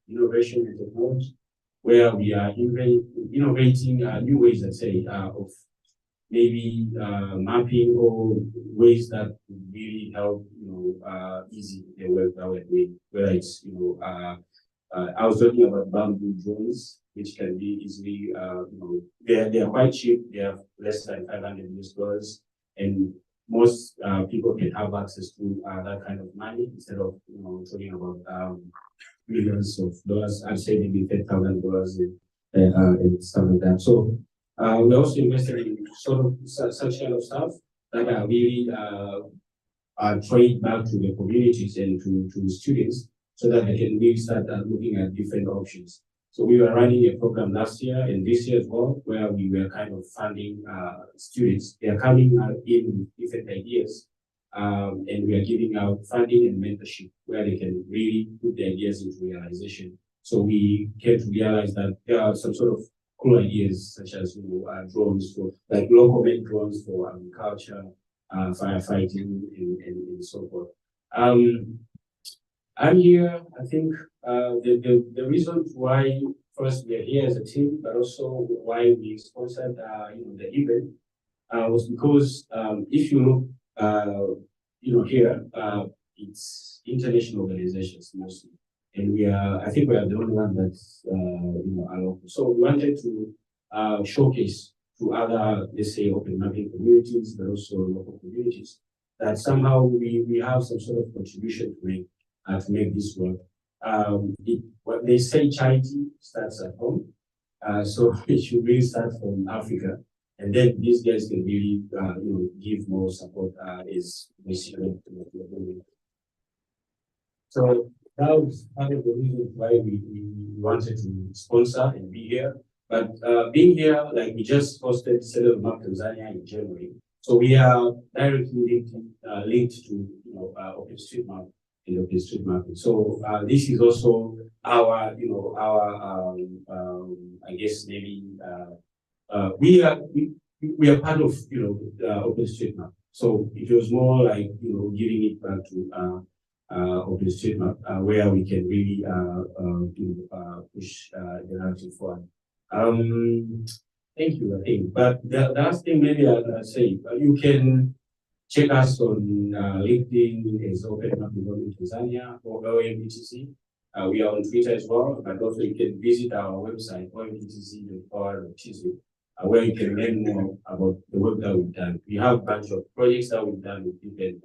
innovation and technology, where we are innovating new ways, let's say, of maybe mapping or ways that really help easy the work that we're doing. Whether it's I was talking about bamboo drones, which can be easily they are quite cheap. They have less than $500, and most people can have access to that kind of money instead of talking about millions of dollars. I'd say maybe $10,000 and stuff like that. So we also invested in sort of such kind of stuff that are really trained back to the communities and to the students, so that they can really start looking at different options. So we were running a program last year and this year as well, where we were kind of funding students. They are coming in with different ideas, and we are giving out funding and mentorship where they can really put their ideas into realization. So we came to realize that there are some sort of cool ideas, such as drones for like local made drones for agriculture, firefighting, and so forth. I'm here, I think the reason why first we are here as a team, but also why we sponsored the event was because if you look here, it's international organizations mostly. And I think we are the only one that's are local. So we wanted to showcase to other, let's say, open mapping communities, but also local communities, that somehow we have some sort of contribution to make this work. What they say, charity starts at home. So it should really start from Africa, and then these guys can really give more support as we see them. So that was part of the reason why we wanted to sponsor and be here. But being here, like we just hosted SotM Africa Tanzania in January, so we are directly linked to OpenStreetMap and OpenStreetMap. So this is also our I guess maybe we are part of OpenStreetMap. So it was more like giving it back to OpenStreetMap, where we can really push the narrative forward. Thank you, I think. But the last thing maybe I'll say, you can check us on LinkedIn as OpenStreetMap in Tanzania or OMBTC. We are on Twitter as well, but also you can visit our website, ombtc.org.tz, where you can learn more about the work that we've done. We have a bunch of projects that we've done with different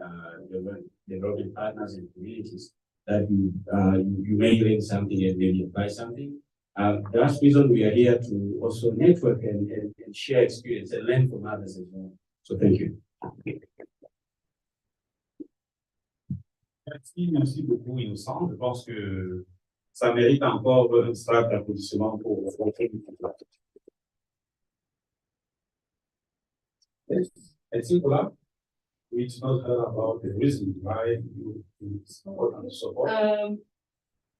development partners and communities that you may learn something and maybe apply something. The last reason we are here to also network and share experience and learn from others as well. So thank you. Merci beaucoup, Innocent. Je pense que ça mérite encore un stade d'applaudissement pour Yes. I think we've not heard about the reason why you support and support.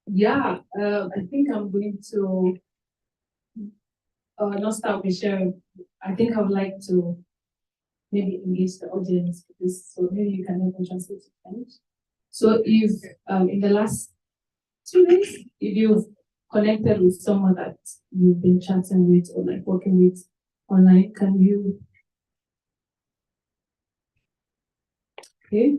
Yeah, I think I'm going to not start with sharing. I think I would like to maybe engage the audience with this, so maybe you can help me translate to French. So if in the last 2 days, if you've connected with someone that you've been chatting with or like working with online, can you? Okay.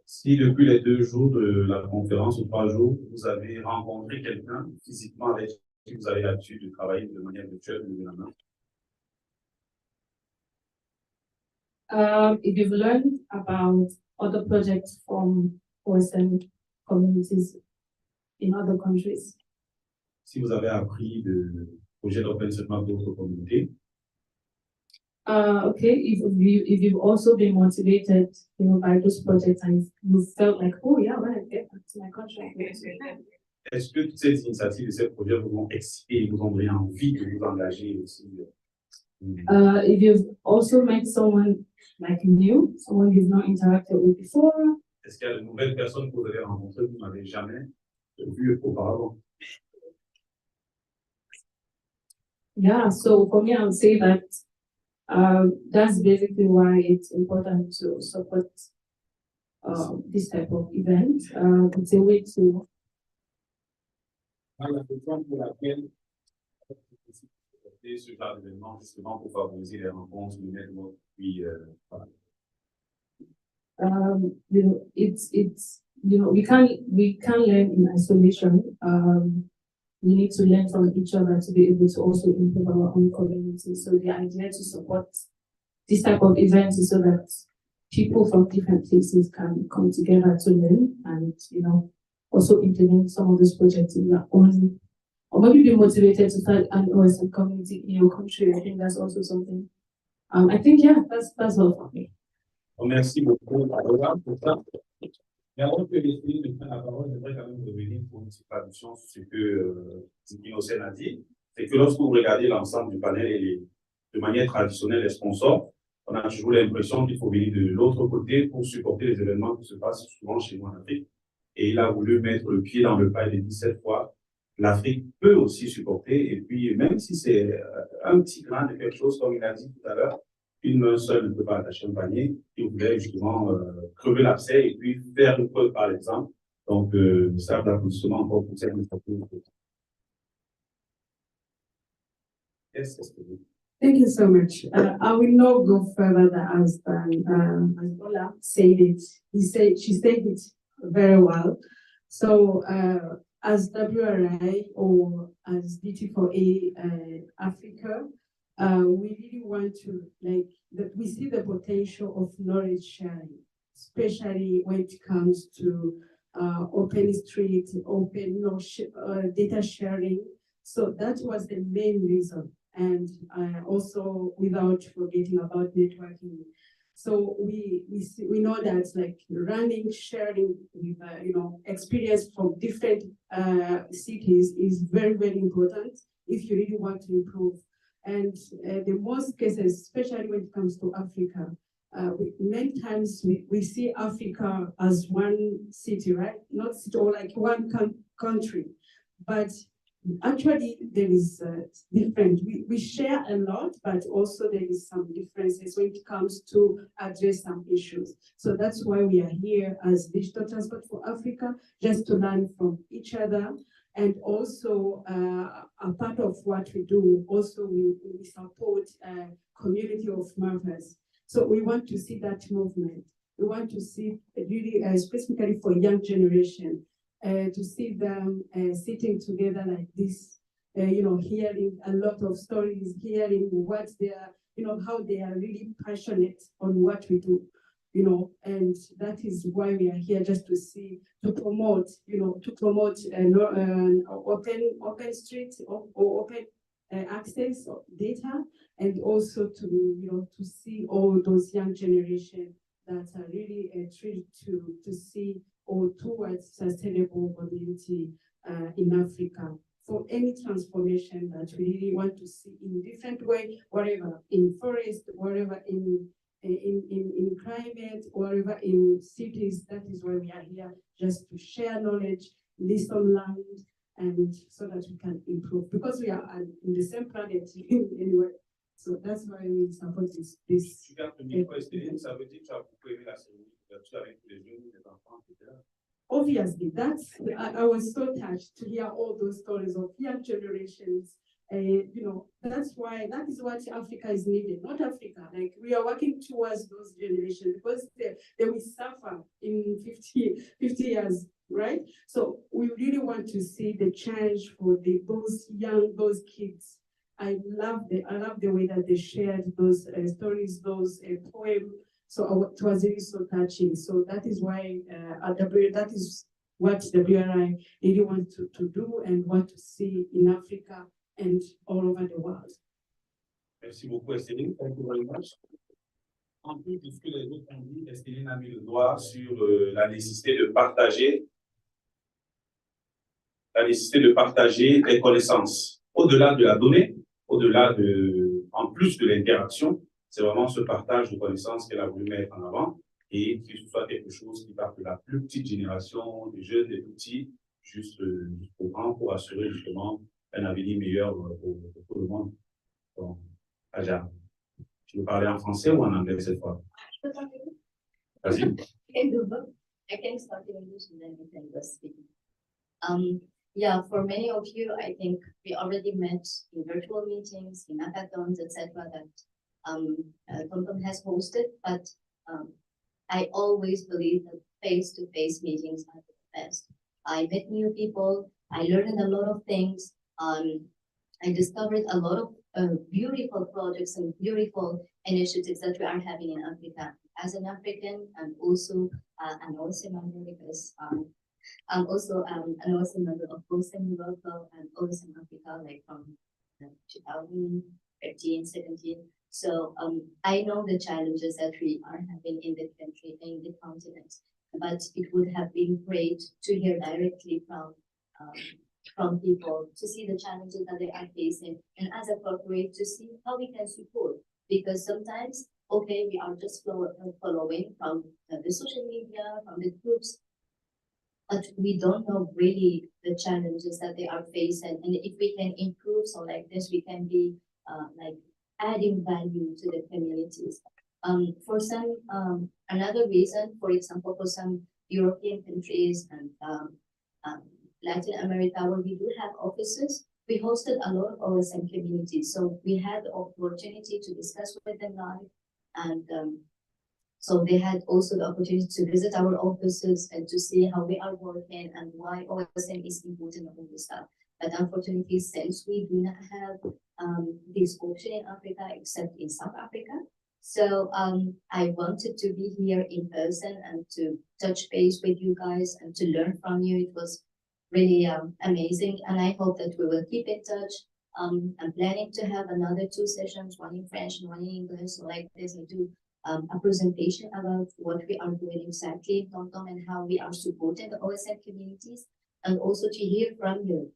Si depuis les 2 jours de la conférence ou 3 jours, vous avez rencontré quelqu'un physiquement avec qui vous avez l'habitude de travailler de manière virtuelle, de la main. If you've learned about other projects from OSM communities in other countries. Si vous avez appris de projets d'OpenStreetMap d'autres communautés. Okay, if you've also been motivated, by those projects and you felt like, oh yeah, when I get back to my country. Est-ce que toutes ces initiatives et ces projets vous ont excité et vous ont donné envie de vous engager aussi? If you've also met someone like you, someone you've not interacted with before. Est-ce qu'il y a de nouvelles personnes que vous avez rencontrées que vous n'avez jamais vues auparavant? Yeah, so for me, I would say that that's basically why it's important to support this type of event. It's a way to. Ce genre d'événement justement pour favoriser les rencontres, le network, puis voilà. It's we can't learn in isolation. We need to learn from each other to be able to also improve our own community. So the idea to support this type of events is so that people from different places can come together to learn and also implement some of these projects in their own, or maybe be motivated to start an OSM community in your country. I think that's also something. I think that's all for me. Merci beaucoup, Laura, pour ça. Mais avant que les filles ne prennent la parole, j'aimerais quand même revenir pour une petite traduction sur ce que Innocent a dit. C'est que lorsque vous regardez l'ensemble du panel et de manière traditionnelle, les sponsors, on a toujours l'impression qu'il faut venir de l'autre côté pour supporter les événements qui se passent souvent chez nous en Afrique. Et il a voulu mettre le pied dans le plat et dit cette fois, l'Afrique peut aussi supporter. Et puis, même si c'est un petit grain de quelque chose, comme il a dit tout à l'heure, une main seule ne peut pas attacher un panier. Il voulait justement crever l'abcès et puis faire une preuve par exemple. Donc, ça d'applaudissement encore pour cette initiative. Yes, Thank you so much. I will not go further as Ola said it. She said it very well. So as WRI or as DT4A Africa, we really want to we see the potential of knowledge sharing, especially when it comes to open data sharing. So that was the main reason. And also without forgetting about networking. So we know that running, sharing with experience from different cities is very, very important. if you really want to improve. And the most cases, especially when it comes to Africa, many times we see Africa as one city, right? Not city or like one country, but actually there is different. We share a lot, but also there is some differences when it comes to address some issues. So that's why we are here as Digital Transport for Africa, just to learn from each other. And also, a part of what we do, also we support a community of mappers. So we want to see that movement. We want to see really, specifically for young generation, to see them sitting together like this, hearing a lot of stories, hearing what they are, how they are really passionate on what we do. And that is why we are here, just to promote open street or open access of data, and also to see all those young generation that are really treated to see or towards sustainable mobility in Africa. For any transformation that we really want to see in different way, whatever in forest, whatever in climate, whatever in cities. That is why we are here, just to share knowledge, listen, learn, and so that we can improve, because we are in the same planet anyway. So that's why we support this. Obviously, I was so touched to hear all those stories of young generations. That is what Africa is needed, not Africa. Like, we are working towards those generations, because they will suffer in 50 years, right? So we really want to see the change for those kids. I love the way that they shared those stories, those poems. So it was really so touching. So that is why that is what WRI really wants to do and want to see in Africa and all over the world. Merci beaucoup, Estelle. Thank you very much. En plus de ce que les autres ont dit, Estelle a mis le doigt sur la nécessité de partager les connaissances. Au-delà de la donnée, en plus de l'interaction, c'est vraiment ce partage de connaissances qu'elle a voulu mettre en avant, et que ce soit quelque chose qui parte de la plus petite génération, des jeunes, des petits, jusqu'aux grands, pour assurer justement un avenir meilleur pour tout le monde. Donc, Aja, tu veux parler en français ou en anglais cette fois? Je peux parler? Vas-y. I can start in English and then we can go speak. Yeah, for many of you, I think we already met in virtual meetings, in hackathons, etc. that TomTom has hosted, but I always believe that face-to-face meetings are the best. I met new people, I learned a lot of things, I discovered a lot of beautiful projects and beautiful initiatives that we are having in Africa. As an African, and also an OSCE member, because I'm also an OSCE member of OSCE Morocco and OSCE Africa, like from 2013, 17. So I know the challenges that we are having in the country, in the continent, but it would have been great to hear directly from people, to see the challenges that they are facing, and as a corporate, to see how we can support. Because sometimes, okay, we are just following from the social media, from the groups, but we don't know really the challenges that they are facing. And if we can improve, so like this, we can be like adding value to the communities. For some, another reason, for example, for some European countries and Latin America, where we do have offices, we hosted a lot of OSM communities. So we had the opportunity to discuss with them live, and so they had also the opportunity to visit our offices and to see how we are working and why OSM is important and all this stuff. But unfortunately, since we do not have this option in Africa except in South Africa, so I wanted to be here in person and to touch base with you guys and to learn from you. It was really amazing, and I hope that we will keep in touch. I'm planning to have another 2 sessions, one in French and one in English, so like this, and do a presentation about what we are doing exactly in TomTom and how we are supporting the OSM communities, and also to hear from you.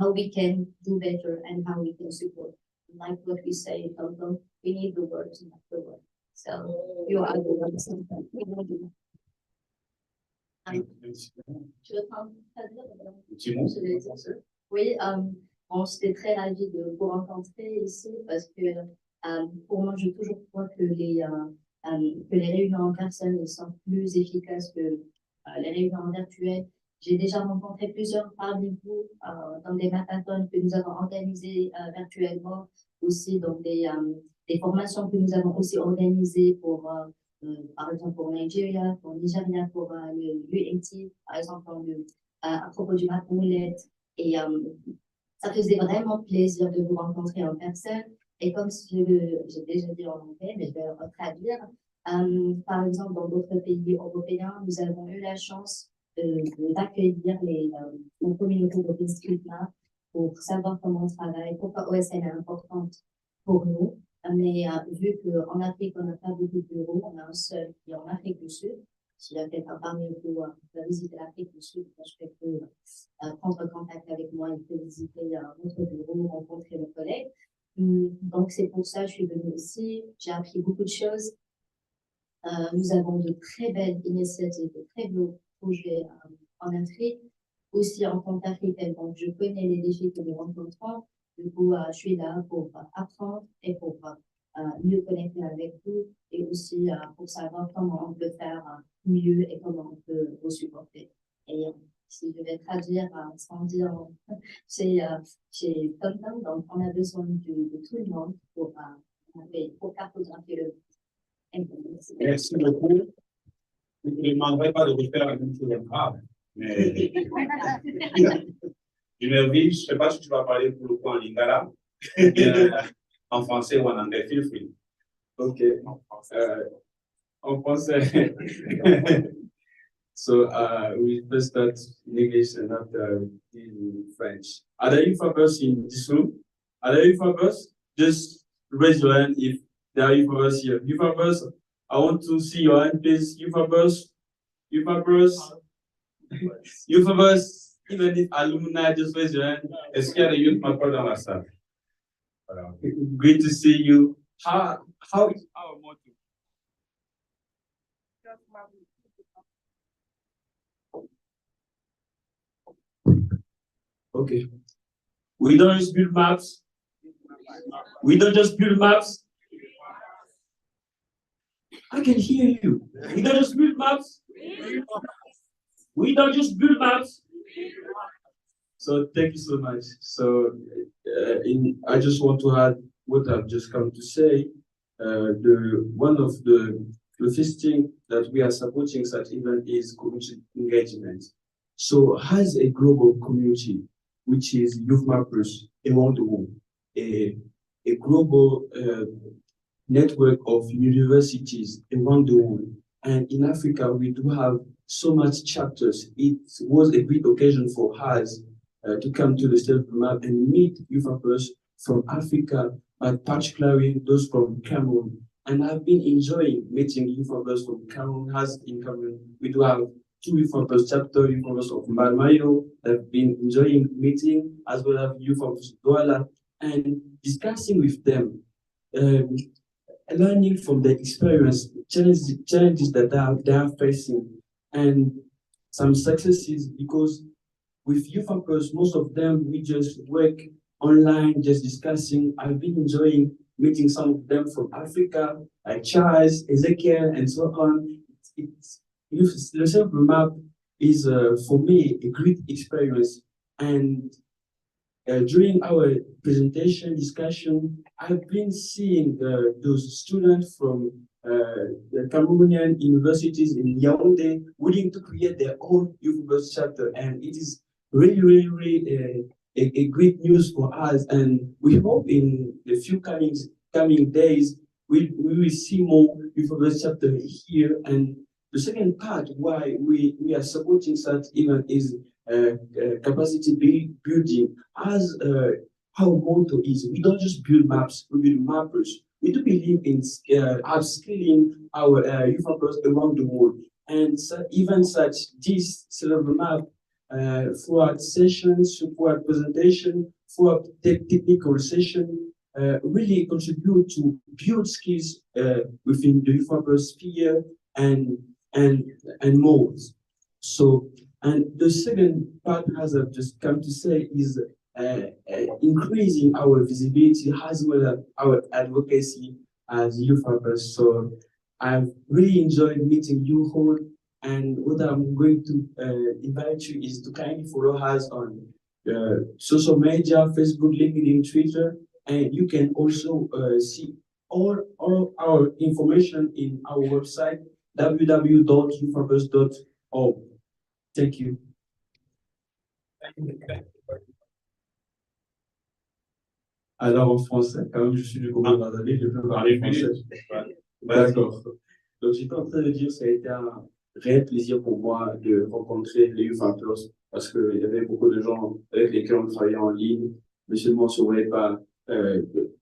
how we can do better and how we can support. Like what we say in Hong Kong, we need the world to make the world. So you are the ones. Oui, bon, j'étais très ravie de vous rencontrer ici parce que pour moi, je toujours crois que les réunions en personne sont plus efficaces que les réunions virtuelles. J'ai déjà rencontré plusieurs parmi vous dans des hackathons que nous avons organisés virtuellement, aussi dans des formations que nous avons aussi organisées pour, par exemple, pour Nigeria, pour Nigeria, pour le UNT, par exemple, à propos du map roulette. Et ça faisait vraiment plaisir de vous rencontrer en personne. Et comme j'ai déjà dit en anglais, mais je vais le traduire, par exemple, dans d'autres pays européens, nous avons eu la chance d'accueillir les communautés d'OpenStreetMap pour savoir comment on travaille, pourquoi OSN est importante pour nous. Mais vu qu'en Afrique, on n'a pas beaucoup de bureaux, on a un seul qui est en Afrique du Sud. Si quelqu'un parmi vous visiter l'Afrique du Sud, je peux prendre contact avec moi, il peut visiter notre bureau, rencontrer nos collègues. Donc, c'est pour ça que je suis venue ici. J'ai appris beaucoup de choses. Nous avons de très belles initiatives, de très beaux projets en Afrique, aussi en tant qu'Africaine. Donc, je connais les défis que nous rencontrons. Du coup, je suis là pour apprendre et pour mieux connecter avec vous et aussi pour savoir comment on peut faire mieux et comment on peut vous supporter. Et si je vais traduire sans dire, c'est Tom, donc on a besoin de tout le monde pour cartographier le monde. Merci beaucoup. Je ne demanderai pas de refaire la même chose en arabe, mais je ne sais pas si tu vas parler pour le coup en lingala, en français ou en anglais, feel free. Ok. En français. So we first start in English and after in French. Are there youth members in this room? Are there youth members? Just raise your hand if there are youth members here. Youth members, I want to see your hand, please. Youth members, youth members, youth members. Even if alumni, just raise your hand. Est-ce qu'il y a des youth members dans la salle? Voilà. Great to see you. How is our motto? Okay. We don't just build maps. We don't just build maps. I can hear you. We don't just build maps. We don't just build maps. So thank you so much. So I just want to add what I've just come to say. One of the first thing that we are supporting such event is community engagement. So as a global community, which is youth mappers around the world, a global network of universities around the world. And in Africa, we do have so much chapters. It was a great occasion for us to come to the state of the map and meet youth mappers from Africa, but particularly those from Cameroon. And I've been enjoying meeting youth mappers from Cameroon. As in Cameroon, we do have 2 youth mappers, chapter youth mappers of Malmayo that have been enjoying meeting, as well as youth mappers of Douala, and discussing with them, learning from their experience, challenges that they are facing, and some successes, because with youth mappers, most of them, we just work online, just discussing. I've been enjoying meeting some of them from Africa, like Charles, Ezekiel, and so on. The SotM map is, for me, a great experience. And during our presentation discussion, I've been seeing those students from the Cameroonian universities in Yaounde willing to create their own youth chapter. And it is really a great news for us. And we hope in the few coming days, we will see more youth chapter here. And the second part why we are supporting such event is capacity building. As our motto is, we don't just build maps, we build mappers. We do believe in upskilling our youth mappers around the world. And so even such this SotM map throughout sessions, throughout presentation, throughout technical session, really contribute to build skills within the youth sphere and modes. So, and the second part, as I've just come to say, is increasing our visibility as well as our advocacy as youth workers. So I've really enjoyed meeting you all, and what I'm going to invite you is to kindly follow us on social media, Facebook, LinkedIn, Twitter, and you can also see all our information in our website, www.youthworkers.org. Thank you. Alors en français, quand même, je suis du Congo Brazzaville, je peux parler français. D'accord. Donc j'étais en train de dire que ça a été un réel plaisir pour moi de rencontrer les Youth Workers parce qu'il y avait beaucoup de gens avec lesquels on travaillait en ligne, mais seulement on ne se voyait pas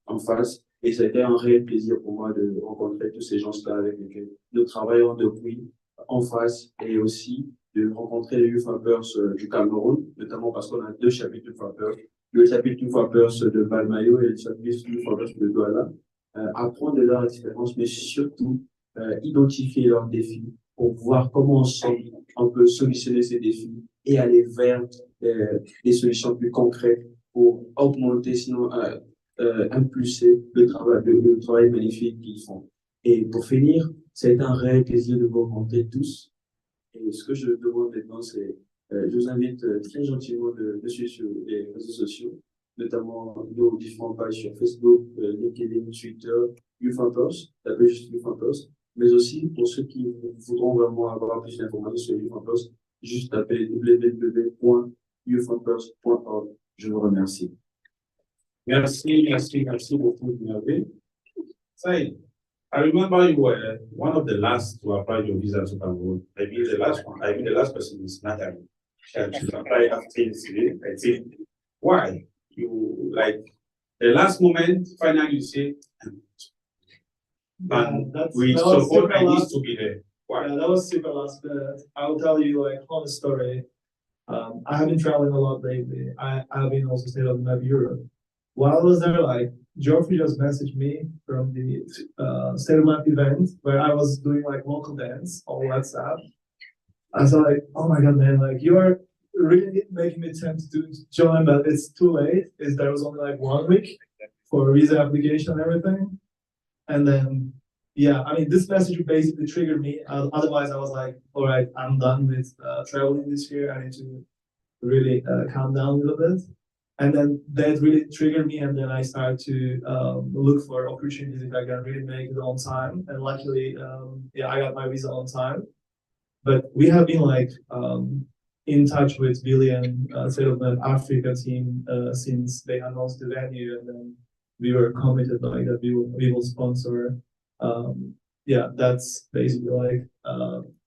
en face. Et ça a été un réel plaisir pour moi de rencontrer tous ces gens-là avec lesquels nous travaillons depuis en face, et aussi de rencontrer les Youth Workers du Cameroun, notamment parce qu'on a deux chapitres de Youth Workers. Le chapitre Youth Workers de Balmayo et le chapitre Youth Workers de Douala, apprendre de leur expérience, mais surtout identifier leurs défis pour voir comment on peut solutionner ces défis et aller vers des solutions plus concrètes pour augmenter, sinon impulser le travail magnifique qu'ils font. Et pour finir, c'est un réel plaisir de vous rencontrer tous. Et ce que je demande maintenant, c'est je vous invite très gentiment de suivre sur les réseaux sociaux, notamment nos différentes pages sur Facebook, LinkedIn, Twitter, Youth Workers, tapez juste Youth Workers, mais aussi pour ceux qui voudront vraiment avoir plus d'informations sur Youth Workers, juste tapez www.youthworkers.org. Je vous remercie. Merci beaucoup, Miavé. Saïd, I remember you were one of the last to apply your visa to Cameroon. I mean the last person is Natalie. She applied after today. I think, why? You, like, the last moment, finally you say, and we support I need to be there. Why? Yeah, that was super last minute. I will tell you, like, honest story. I have been traveling a lot lately. I have been also staying on Map Europe. While I was there, like, Geoffrey just messaged me from the State of Map event where I was doing like local dance on WhatsApp. I was like, oh my God, man, like you are really making me tempted to join, but it's too late. There was only like 1 week for visa application and everything. And then, yeah, I mean, this message basically triggered me. Otherwise, I was like, all right, I'm done with traveling this year. I need to really calm down a little bit. And then that really triggered me, and then I started to look for opportunities if I can really make it on time. And luckily, yeah, I got my visa on time. But we have been like in touch with Billy and SotM Africa team since they announced the venue, and then we were committed like that we will sponsor. Yeah, that's basically like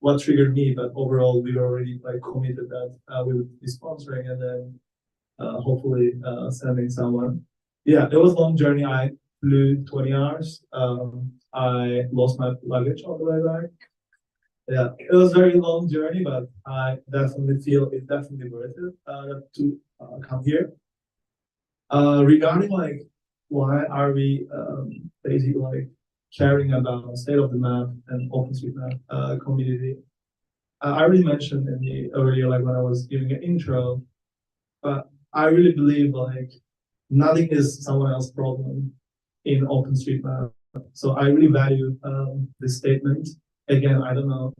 what triggered me. But overall, we were already like committed that we would be sponsoring, and then hopefully sending someone. Yeah, it was a long journey. I flew 20 hours. I lost my luggage all the way back. Yeah, it was a very long journey, but I definitely feel it's definitely worth it to come here. Regarding like why are we basically like caring about state of the map and OpenStreetMap community? I already mentioned in the earlier, like when I was giving an intro, but I really believe like nothing is someone else's problem in OpenStreetMap. So I really value this statement. Again, I don't know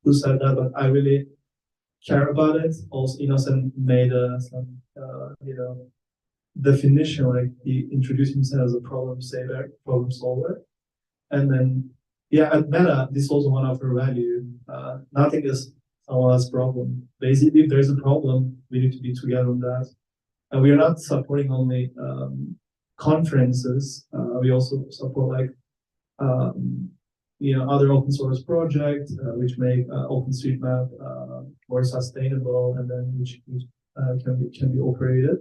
who said that, but I really care about it. Also, Innocent made some, definition, like he introduced himself as a problem solver. And then, yeah, at Meta, this is also one of our values. Nothing is someone else's problem. Basically, if there's a problem, we need to be together on that. And we are not supporting only conferences. We also support like other open source projects which make OpenStreetMap more sustainable, and then which can be operated.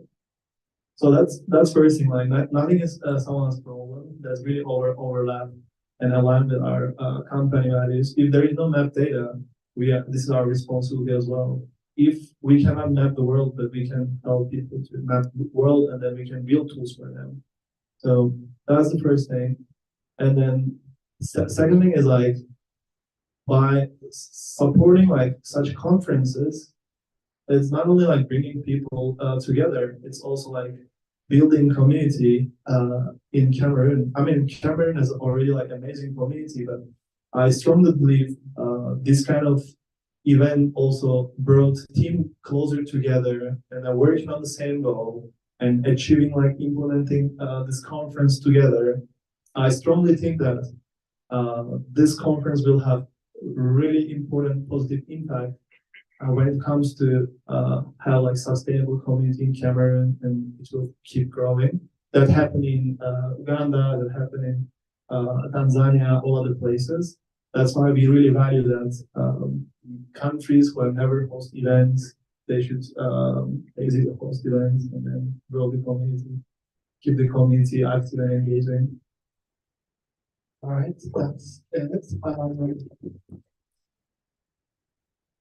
So that's first thing. Like nothing is someone's problem. There's really overlap and aligned with our company values. If there is no map data, this is our responsibility as well. if we cannot map the world, but we can help people to map the world, and then we can build tools for them. So that's the first thing. And then second thing is like, by supporting like such conferences, it's not only like bringing people together, it's also like building community in Cameroon. I mean, Cameroon is already like amazing community, but I strongly believe this kind of event also brought team closer together, and they're working on the same goal and achieving like implementing this conference together. I strongly think that this conference will have really important positive impact when it comes to have like sustainable community in Cameroon, and it will keep growing. That happened in Uganda, that happened in Tanzania, all other places. That's why we really value that countries who have never hosted events, they should basically host events and then grow the community, keep the community active and engaging. All right, that's it.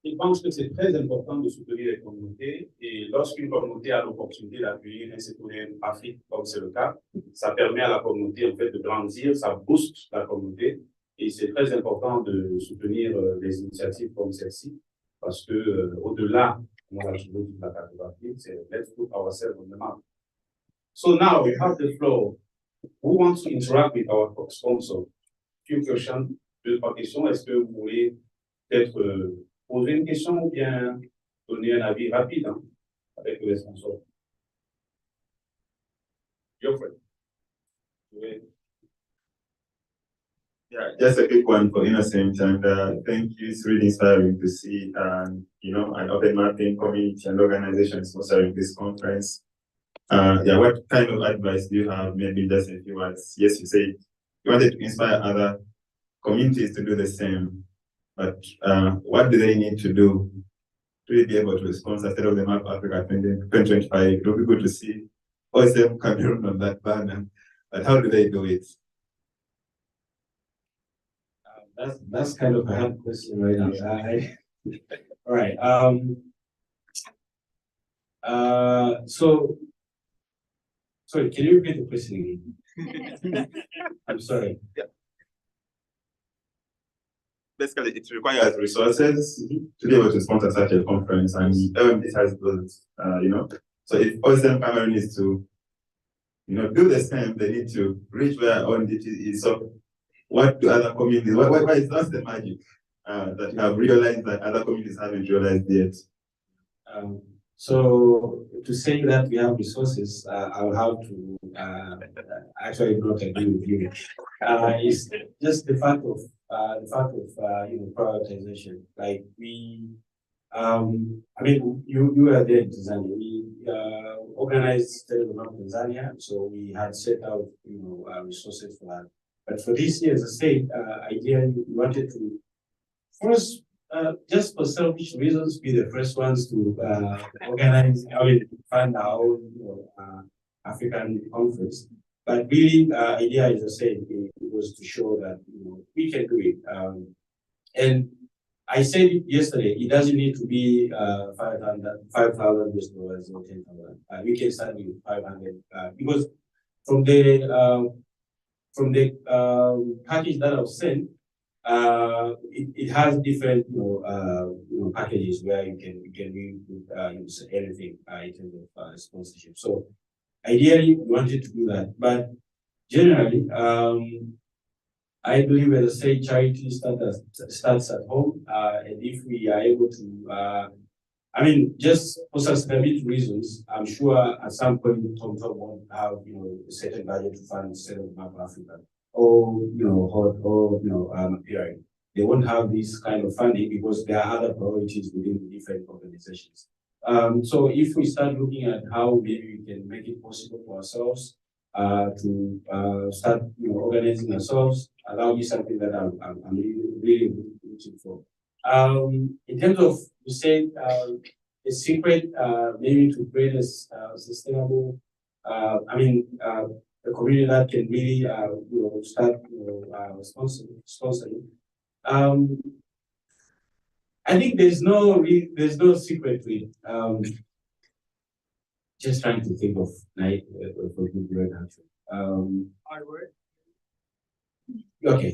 Je pense que c'est très important de soutenir les communautés, et lorsqu'une communauté a l'opportunité d'accueillir un citoyen Afrique, comme c'est le cas, ça permet à la communauté en fait de grandir, ça booste la communauté, et c'est très important de soutenir les initiatives comme celle-ci, parce que au-delà, comme on l'a toujours dit, de la cartographie, c'est let's put ourselves on the map. So now we have the floor. Who wants to interact with our sponsor? Few questions, deux, trois questions. Est-ce que vous voulez peut-être poser une question ou bien donner un avis rapide avec le sponsor? Geoffrey. Yeah, just a quick one for Innocent, and thank you. It's really inspiring to see, you know, an open mapping community and organization sponsoring this conference. Yeah, what kind of advice do you have? Maybe just a few words. Yes, you said you wanted to inspire other communities to do the same, but what do they need to do to be able to sponsor State of the Map Africa 2025? It will be good to see OSM Cameroon on that banner, but how do they do it? That's kind of a hard question right now. All right. So, sorry, can you repeat the question again? I'm sorry. Yeah. Basically, it requires resources to be able to sponsor such a conference, and it has those, you know. So if OSM Cameroon is to, you know, do the same, they need to reach where our own DT is. So what do other communities, why is that the magic that you have realized that other communities haven't realized yet? So to say that we have resources, I'll have to actually not agree with you. It's just the fact of you know, prioritization. Like we, I mean, you were there in Tanzania. We organized State of the Map Tanzania, so we had set out, you know, resources for that. But for this year, as I said, ideally we wanted to first, just for selfish reasons, be the first ones to organize, fund our own, you know, African conference. But really, idea, as I said, it was to show that, you know, we can do it. And I said it yesterday, it doesn't need to be $5,000 or $10,000. We can start with 500 because from the package that I've sent, it has different, you know, packages where you can use anything in terms of sponsorship. So ideally, we wanted to do that, but generally, I believe, as I say, charity starts at home, and if we are able to, I mean, just for sustainability reasons, I'm sure at some point TomTom won't have, you know, a certain budget to fund State of Map Africa, or you know, appearing. They won't have this kind of funding because there are other priorities within the different organizations. So if we start looking at how maybe we can make it possible for ourselves to start, you know, organizing ourselves, that will be something that I'm really looking for. In terms of, you said, a secret, maybe to create a sustainable, I mean, a community that can really, you know, start, you know, sponsoring. I think there's no secret to it. Just trying to think of night for good word actually. Hard work. Okay.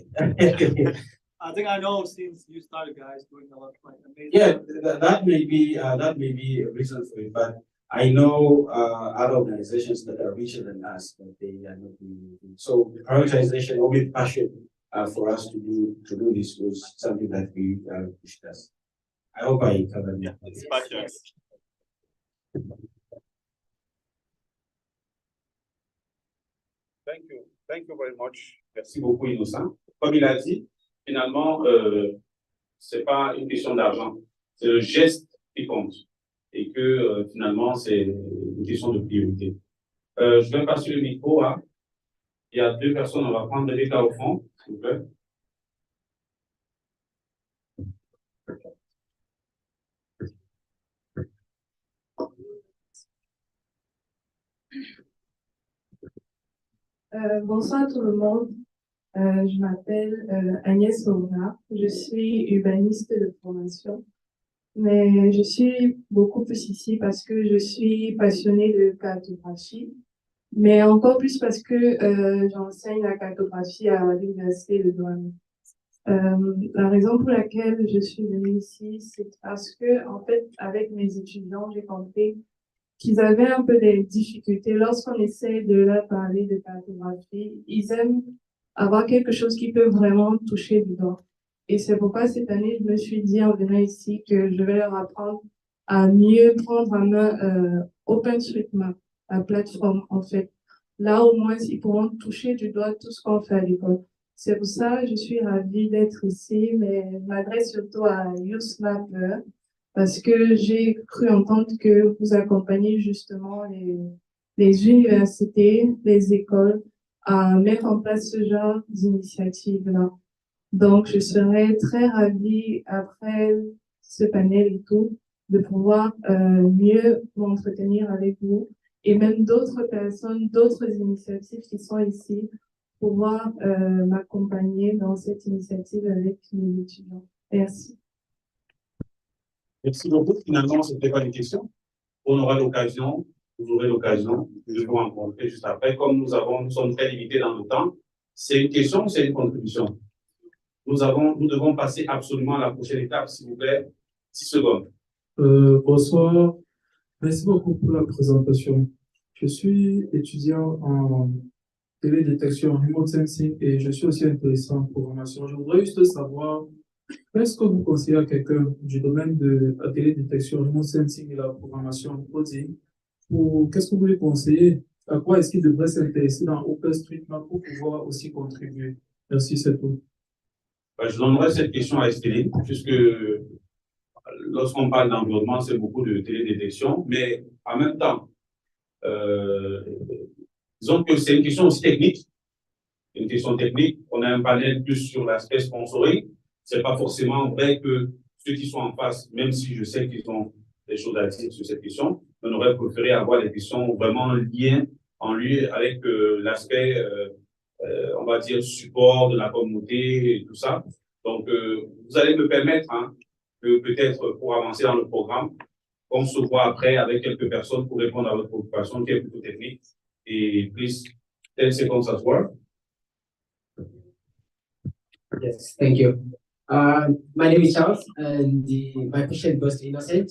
I think I know since you started, guys, doing a lot of like amazing. Yeah, that may be a reason for it, but I know other organizations that are richer than us, but they are not doing it. So the prioritization or the passion for us to do this was something that we pushed us. I hope I covered that. Thank you very much. Merci beaucoup, Innocent. Comme il a dit, finalement, c'est pas une question d'argent, c'est le geste qui compte. Et que finalement, c'est une question de priorité. Je vais passer le micro à. Il y a deux personnes, on va prendre les cas au fond, s'il vous plaît. Bonsoir tout le monde. Je m'appelle Agnès Sauvra. Je suis urbaniste de formation, mais je suis beaucoup plus ici parce que je suis passionnée de cartographie, mais encore plus parce que j'enseigne la cartographie à l'université de Douane. La raison pour laquelle je suis venue ici, c'est parce que, en fait, avec mes étudiants, j'ai compris qu'ils avaient un peu des difficultés lorsqu'on essaie de leur parler de cartographie. Ils aiment avoir quelque chose qui peut vraiment toucher du doigt. Et c'est pourquoi cette année, je me suis dit en venant ici que je vais leur apprendre à mieux prendre en main OpenStreetMap, la plateforme, en fait. Là, au moins, ils pourront toucher du doigt tout ce qu'on fait à l'école. C'est pour ça que je suis ravie d'être ici, mais je m'adresse surtout à YouthMapper, parce que j'ai cru entendre que vous accompagnez justement les universités, les écoles à mettre en place ce genre d'initiative-là. Donc, je serais très ravie, après ce panel et tout, de pouvoir mieux m'entretenir avec vous et même d'autres personnes, d'autres initiatives qui sont ici, pouvoir m'accompagner dans cette initiative avec mes étudiants. Merci. Merci beaucoup. Finalement, ce n'était pas une question. On aura l'occasion, vous aurez l'occasion de vous rencontrer juste après. Comme nous sommes très limités dans le temps, c'est une question ou c'est une contribution? Nous devons passer absolument à la prochaine étape, s'il vous plaît. 6 secondes. Bonsoir. Merci beaucoup pour la présentation. Je suis étudiant en télédétection, remote sensing, et je suis aussi intéressé en programmation. Je voudrais juste savoir, qu'est-ce que vous conseillez à quelqu'un du domaine de la télédétection, remote sensing et la programmation coding, qu'est-ce que vous lui conseillez? À quoi est-ce qu'il devrait s'intéresser dans OpenStreetMap pour pouvoir aussi contribuer? Merci, c'est tout. Je donnerai cette question à Estéline, puisque lorsqu'on parle d'environnement, c'est beaucoup de télédétection, mais en même temps, disons que c'est une question aussi technique. Une question technique, on a un panel plus sur l'aspect sponsoring. C'est pas forcément vrai que ceux qui sont en face, même si je sais qu'ils ont des choses à dire sur cette question, on aurait préféré avoir des questions vraiment en lien avec l'aspect, on va dire, support de la communauté et tout ça. Donc, vous allez me permettre que peut-être pour avancer dans le programme, on se voit après avec quelques personnes pour répondre à votre préoccupation qui est plutôt technique. Et please, 10 seconds as well. Yes, thank you. My name is Charles, and my question goes to Innocent.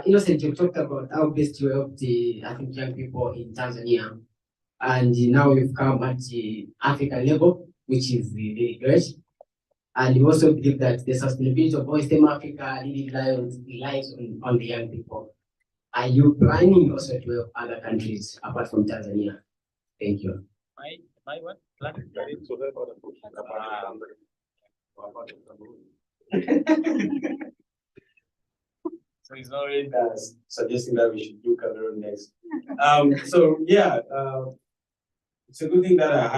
Innocent, you talked about how best you help the young people in Tanzania, and now you've come at the African level, which is really great. And you also believe that the sustainability of SotM Africa really relies on the young people. Are you planning also to help other countries apart from Tanzania? Thank you. My what? Plan? So he's already suggesting that we should do Cameroon next. So yeah, it's a good thing that I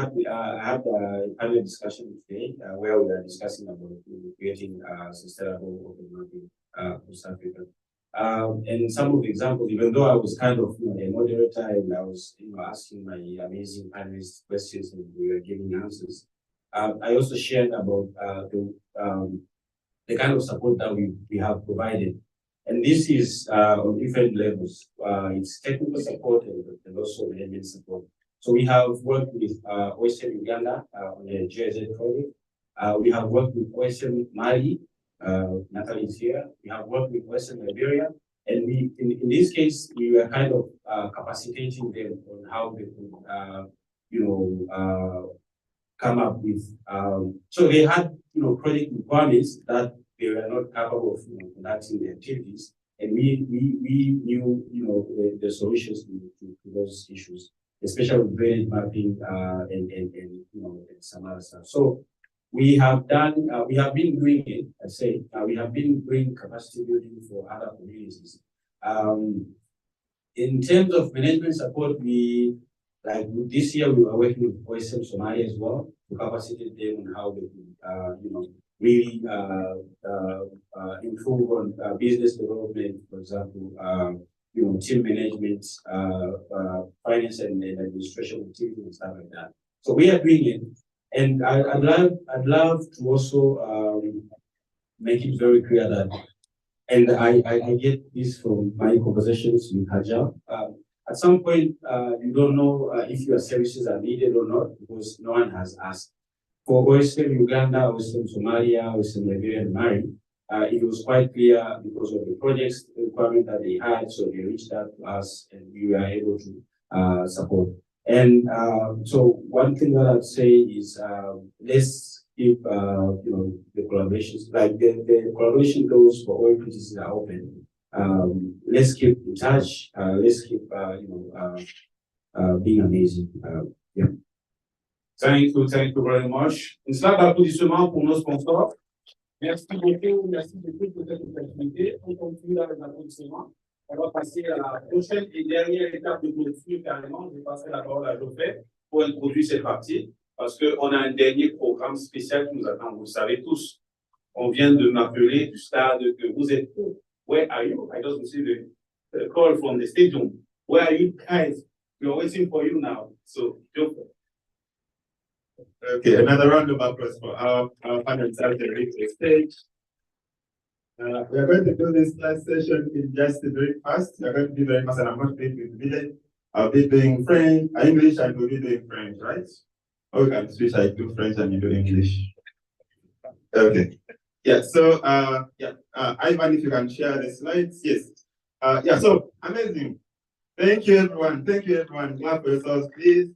had a panel discussion today where we are discussing about creating sustainable open mapping for South Africa. And some of the examples, even though I was kind of a moderator and I was asking my amazing panelists questions and we were giving answers, I also shared about the the kind of support that we have provided. And this is on different levels. It's technical support and also management support. So we have worked with OSM Uganda on the GIS project. We have worked with OSM Mali, Natalie is here. We have worked with OSM Liberia. And we, in this case, we were kind of capacitating them on how they could, come up with. So they had, project requirements that they were not capable of conducting the activities, and we knew, the solutions to those issues, especially with drainage mapping and some other stuff. So we have done, we have been doing it. I say we have been doing capacity building for other communities. In terms of management support, this year we were working with OSM Somalia as well to capacitate them on how they can, really improve on business development, for example, team management, finance and administration activities and stuff like that. So we are doing it, and I'd love to also make it very clear that, and I get this from my conversations with Hajar. At some point, you don't know if your services are needed or not because no one has asked. For OSM Uganda, OSM Somalia, OSM Liberia and Mali, it was quite clear because of the projects requirement that they had, so they reached out to us and we were able to support. And so one thing that I'd say is let's keep the collaborations, like the collaboration doors for all places are open. Let's keep in touch. Let's keep being amazing. Yeah. Thank you very much. Une slide d'applaudissement pour nos sponsors. Merci beaucoup pour cette opportunité. On continue avec l'applaudissement. On va passer à la prochaine et dernière étape de clôture carrément. Je vais passer la parole à Geoffrey pour introduire cette partie parce qu'on a un dernier programme spécial qui nous attend. Vous le savez tous. On vient de m'appeler du stade que vous êtes où? Where are you? I just received a call from the stadium. Where are you guys? We are waiting for you now. So, Geoffrey. Okay, another round of applause for our panelists at the stage. We are going to do this last session in just very fast. We are going to be very fast, and I'm not doing it village. I'll be doing French, English, and we'll be doing French, right? Or we can switch. I do French and you do English. Okay. Yeah. So, Ivan, if you can share the slides, yes. So amazing. Thank you, everyone. Thank you, everyone. Clap for yourselves, please.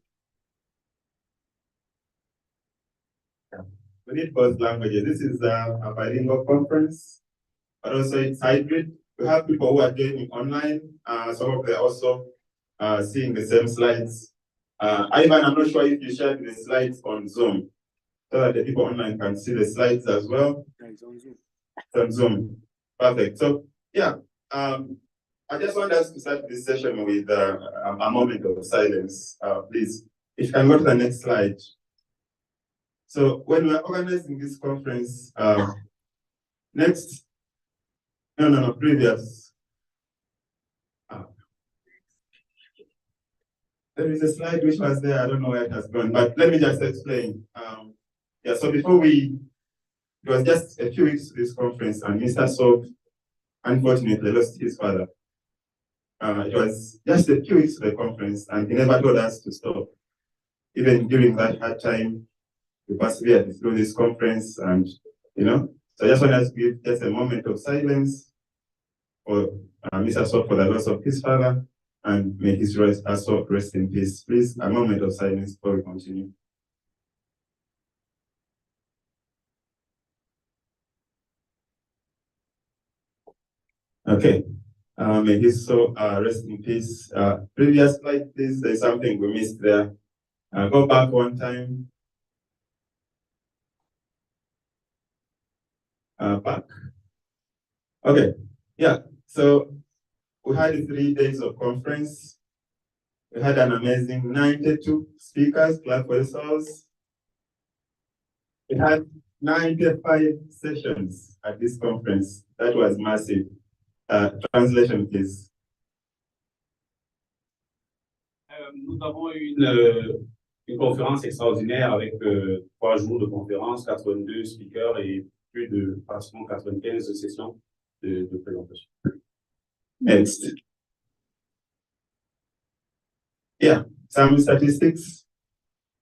We need both languages. This is a bilingual conference, but also it's hybrid. We have people who are joining online. Some of them are also seeing the same slides. Ivan, I'm not sure if you shared the slides on Zoom, so that the people online can see the slides as well. It's on Zoom. It's on Zoom. Perfect. So, yeah, I just want us to start this session with a moment of silence. Please, if you can go to the next slide. So when we're organizing this conference, previous. There is a slide which was there, I don't know where it has gone, but let me just explain. So before it was just a few weeks to this conference, and Mr. Sob unfortunately lost his father. It was just a few weeks to the conference, and he never told us to stop. Even during that hard time, we persevered through this conference, and so I just want us to give just a moment of silence for Mr. Sob for the loss of his father, and may his soul rest in peace. Please, a moment of silence before we continue. Okay. May his soul rest in peace. Previous slide, please. There's something we missed there. Go back one time. Back. Okay. Yeah. So we had 3 days of conference. We had an amazing 92 speakers. Clap for yourselves. We had 95 sessions at this conference. That was massive. Translation, please. Nous avons eu une conférence extraordinaire avec 3 jours de conférence, 82 speakers et plus de pratiquement 95 sessions de présentation. Next. Yeah, some statistics.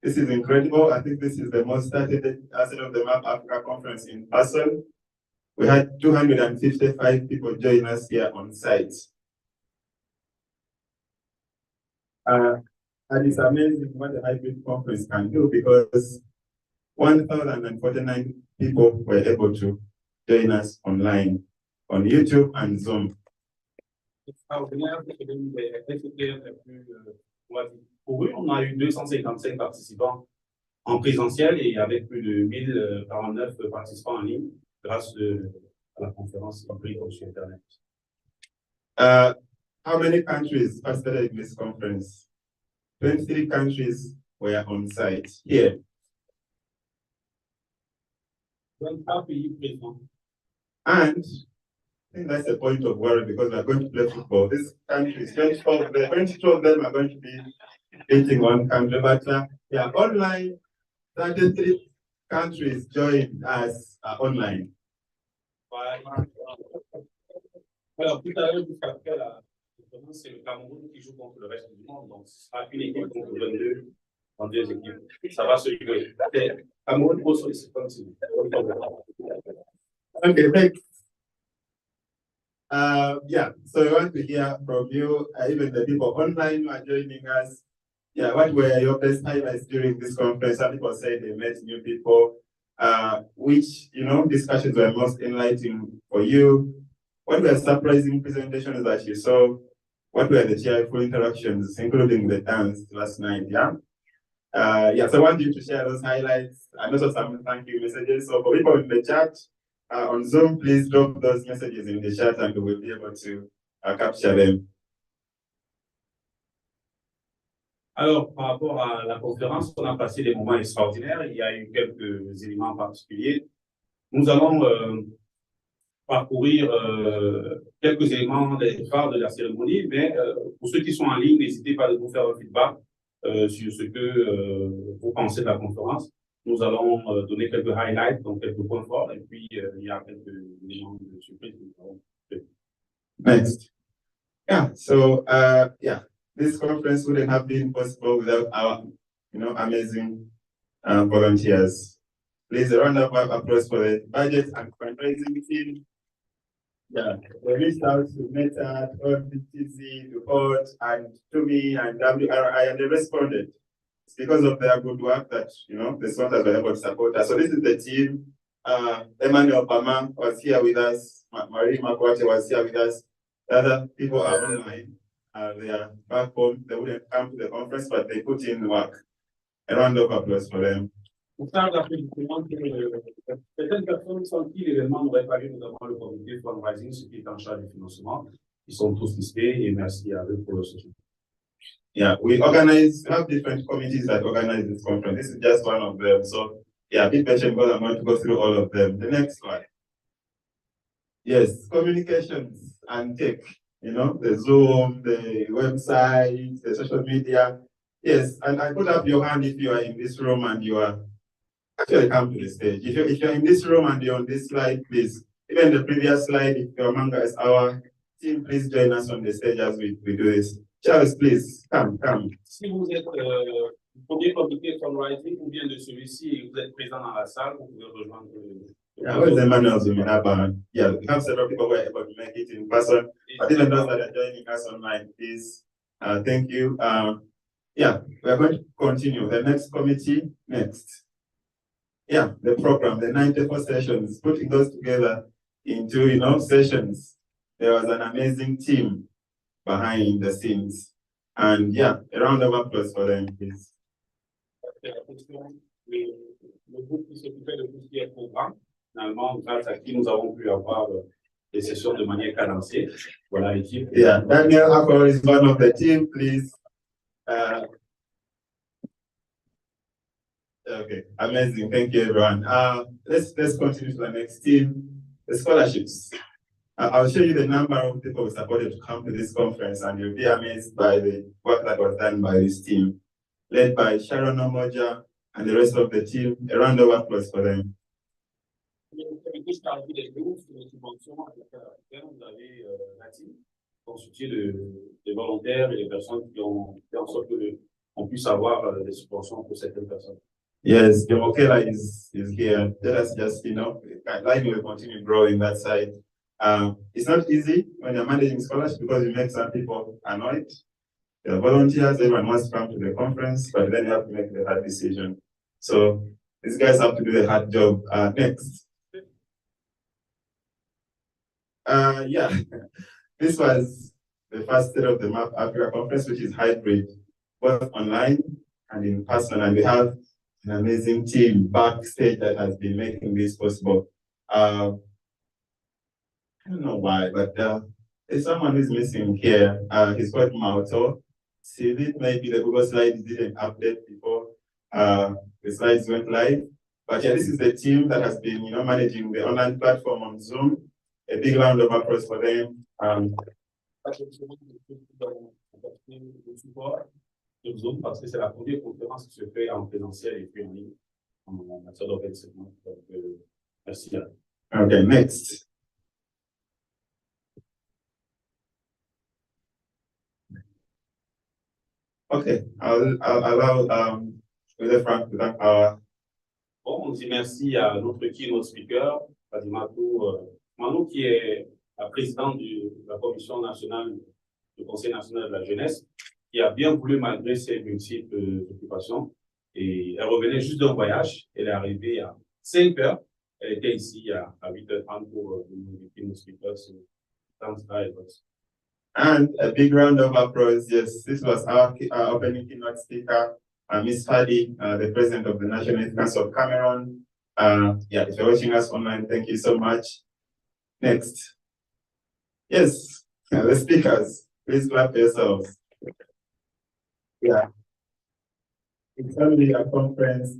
This is incredible. I think this is the most attended SotM Africa conference in person. We had 255 people join us here on site. And it's amazing what the hybrid conference can do, because 1,049 people were able to join us online on YouTube and Zoom. Pour eux, on a eu 255 participants en présentiel et avec plus de 1049 participants en ligne grâce à la conférence hybride sur Internet. How many countries participated in this conference? 23 countries were on site here. 23 pays présents. And I think that's a point of worry, because we're going to play football. These countries, 22 of them are going to be beating one country, but yeah, online, 33 countries joined us online. Alors, tout à l'heure, jusqu'après la conférence, c'est le Cameroun qui joue contre le reste du monde, donc ce sera une équipe contre 22 en deux équipes. Ça va se jouer. Cameroun, also is continue. Okay, thanks. Yeah, so I want to hear from you, even the people online who are joining us. Yeah, what were your best highlights during this conference? Some people said they met new people. Which, discussions were most enlightening for you? What were surprising presentations that you saw? What were the cheerful interactions, including the dance last night? Yeah. Yeah, so I want you to share those highlights and also some thank you messages. So for people in the chat, on Zoom, please drop those messages in the chat and we'll be able to capture them. Alors, par rapport à la conférence, on a passé des moments extraordinaires. Il y a eu quelques éléments particuliers. Nous allons parcourir quelques éléments des phares de la cérémonie, mais pour ceux qui sont en ligne, n'hésitez pas à nous faire un feedback sur ce que vous pensez de la conférence. Nous allons donner quelques highlights, donc quelques points forts, et puis il y a quelques éléments de surprise que nous allons faire. Next. Yeah, so yeah, this conference wouldn't have been possible without our amazing volunteers. Please, a round of applause for the budget and fundraising team. Yeah, we reached out to Meta, OpenStreetMap, to Port, and to me and WRI, and they responded. It's because of their good work that, the sponsors were able to support us. So this is the team. Emmanuel Pama was here with us. Marie Makwate was here with us. The other people are online. They are back home. They wouldn't come to the conference, but they put in work. A round of applause for them. Pour faire l'applaudissement, certaines personnes sans qui l'événement n'aurait pas eu, notamment le comité fundraising, ce qui est en charge du financement. Ils sont tous listés et merci à eux pour le soutien. Yeah, we have different committees that organize this conference. This is just one of them. So yeah, be patient because I'm going to go through all of them. The next one. Yes, communications and tech. The Zoom, the website, the social media. Yes, and I put up your hand if you are in this room and you are actually come to the stage. If you're in this room and you're on this slide, please. Even the previous slide, if you're among us, our team, please join us on the stage as we do this. Charles, please, come. Si vous êtes du premier comité fundraising ou bien de celui-ci et vous êtes présent dans la salle, vous pouvez rejoindre. Yeah, where's the manuals we have? Yeah, we have several people who are able to make it in person, but even those that are joining us online, please. Thank you. Yeah, we're going to continue. The next committee, next. Yeah, the program, the 94 sessions, putting those together into, sessions. There was an amazing team behind the scenes. And yeah, a round of applause for them, please. Le groupe qui s'occupait de tout ce qui est programme, finalement, grâce à qui nous avons pu avoir des sessions de manière cadencée. Voilà l'équipe. Yeah, Daniel Akor is one of the team, please. Okay, amazing. Thank you, everyone. Let's continue to the next team, the scholarships. I'll show you the number of people we supported to come to this conference, and you'll be amazed by the work that was done by this team, led by Sharon Omoja and the rest of the team. A round of applause for them. Juste parler des groupes de subventions vous avez consulté les volontaires et les personnes qui ont fait en sorte qu'on puisse avoir des subventions pour certaines personnes. Yes, Demokela is here. Let us just, like we continue growing that side. It's not easy when you're managing scholarship because you make some people annoyed. There are volunteers, everyone wants to come to the conference, but then you have to make the hard decision. So these guys have to do the hard job. Next. Yeah, this was the first State of the Map Africa conference, which is hybrid, both online and in person. And we have an amazing team backstage that has been making this possible. I don't know why, but there's someone who's missing here. He's called Mauto. See it, maybe the Google slides didn't update before the slides went live. But yeah, this is the team that has been, managing the online platform on Zoom. A big round of applause for them. Zoom parce que c'est la première conférence qui se fait en présentiel et puis en ligne en matière d'organisation. Merci. Okay, next. Okay, I'll allow Frank to thank our. Bon, on dit merci à notre keynote speaker, Manu, qui est la présidente de la Commission nationale, du Conseil national de la jeunesse, qui a bien voulu malgré ses multiples occupations. Et elle revenait juste d'un voyage. Elle est arrivée à 5 heures. Elle était ici à 8h30 pour nous keynote speaker. So, thanks, And a big round of applause. Yes, this was our opening keynote speaker, Ms. Fadi, the president of the National Youth Council of Cameroon. Yeah, if you're watching us online, thank you so much. Next. Yes, the speakers, please clap yourselves. Yeah. It's only a conference,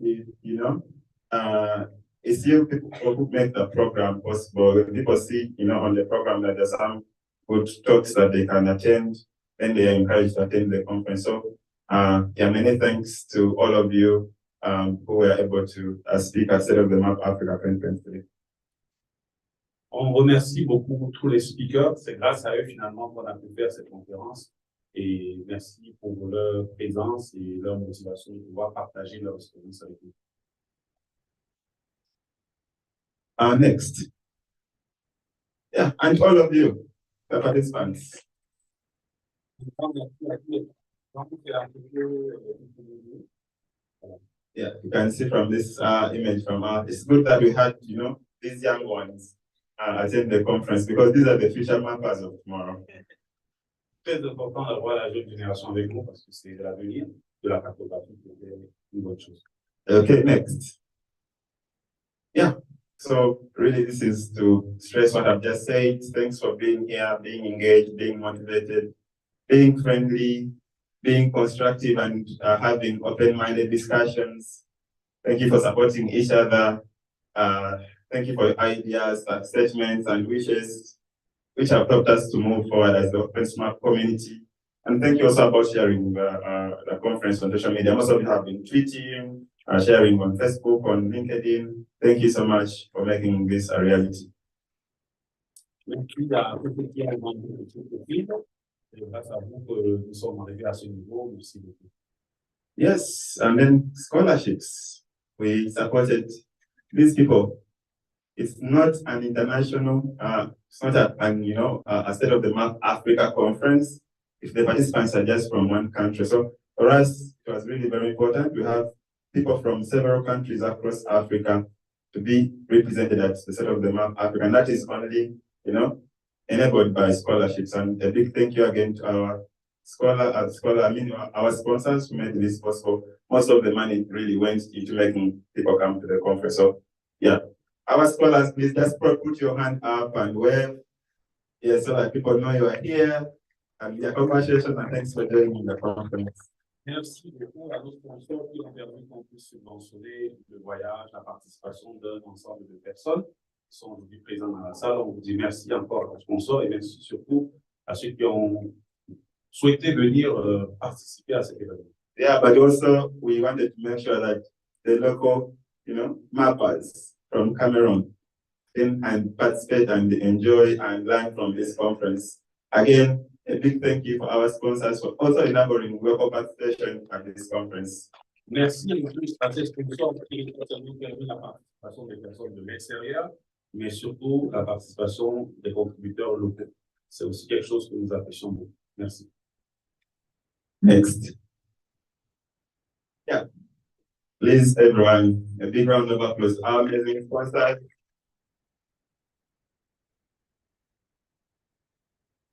it's you people who make the program possible. When people see, on the program that there's some good talks that they can attend, then they are encouraged to attend the conference. So, yeah, many thanks to all of you who were able to speak at State of the Map Africa 2023. On remercie beaucoup tous les speakers. C'est grâce à eux finalement qu'on a pu faire cette conférence. Et merci pour leur présence et leur motivation de pouvoir partager leur expérience avec nous. Next. Yeah, and all of you, the participants. Yeah, you can see from this image from it's good that we had, these young ones attend the conference because these are the future mappers of tomorrow. Très important d'avoir la jeune génération avec nous parce que c'est l'avenir de la cartographie qui est une bonne chose. Okay, next. Yeah, so really this is to stress what I've just said. Thanks for being here, being engaged, being motivated, being friendly, being constructive, and having open-minded discussions. Thank you for supporting each other. Thank you for your ideas, statements, and wishes, which have helped us to move forward as the OpenStreetMap community. And thank you also about sharing the conference on social media. Most of you have been tweeting, sharing on Facebook, on LinkedIn. Thank you so much for making this a reality. Yes, and then scholarships. We supported these people. It's not an international, it's not a State of the Map Africa conference if the participants are just from one country. So for us, it was really very important. We have people from several countries across Africa to be represented at the State of the Map Africa. And that is only, enabled by scholarships. And a big thank you again to our our sponsors who made this possible. Most of the money really went into making people come to the conference. So yeah. Our scholars, please just put your hand up and wave. Yeah, so that people know you are here. And yeah, congratulations and thanks for joining the conference. Merci beaucoup à nos sponsors qui ont permis qu'on puisse subventionner le voyage, la participation d'un ensemble de personnes qui sont aujourd'hui présentes dans la salle. On vous dit merci encore aux sponsors et merci surtout à ceux qui ont souhaité venir participer à cet événement. Yeah, but also we wanted to make sure that the local, mappers from Cameroon in and participate and enjoy and learn from this conference. Again, a big thank you for our sponsors for also enabling local participation at this conference. Merci à ces sponsors qui ont permis la participation des personnes de l'extérieur, mais surtout la participation des contributeurs locaux. C'est aussi quelque chose que nous apprécions beaucoup. Merci. Next. Yeah. Please, everyone, a big round of applause to our amazing sponsors.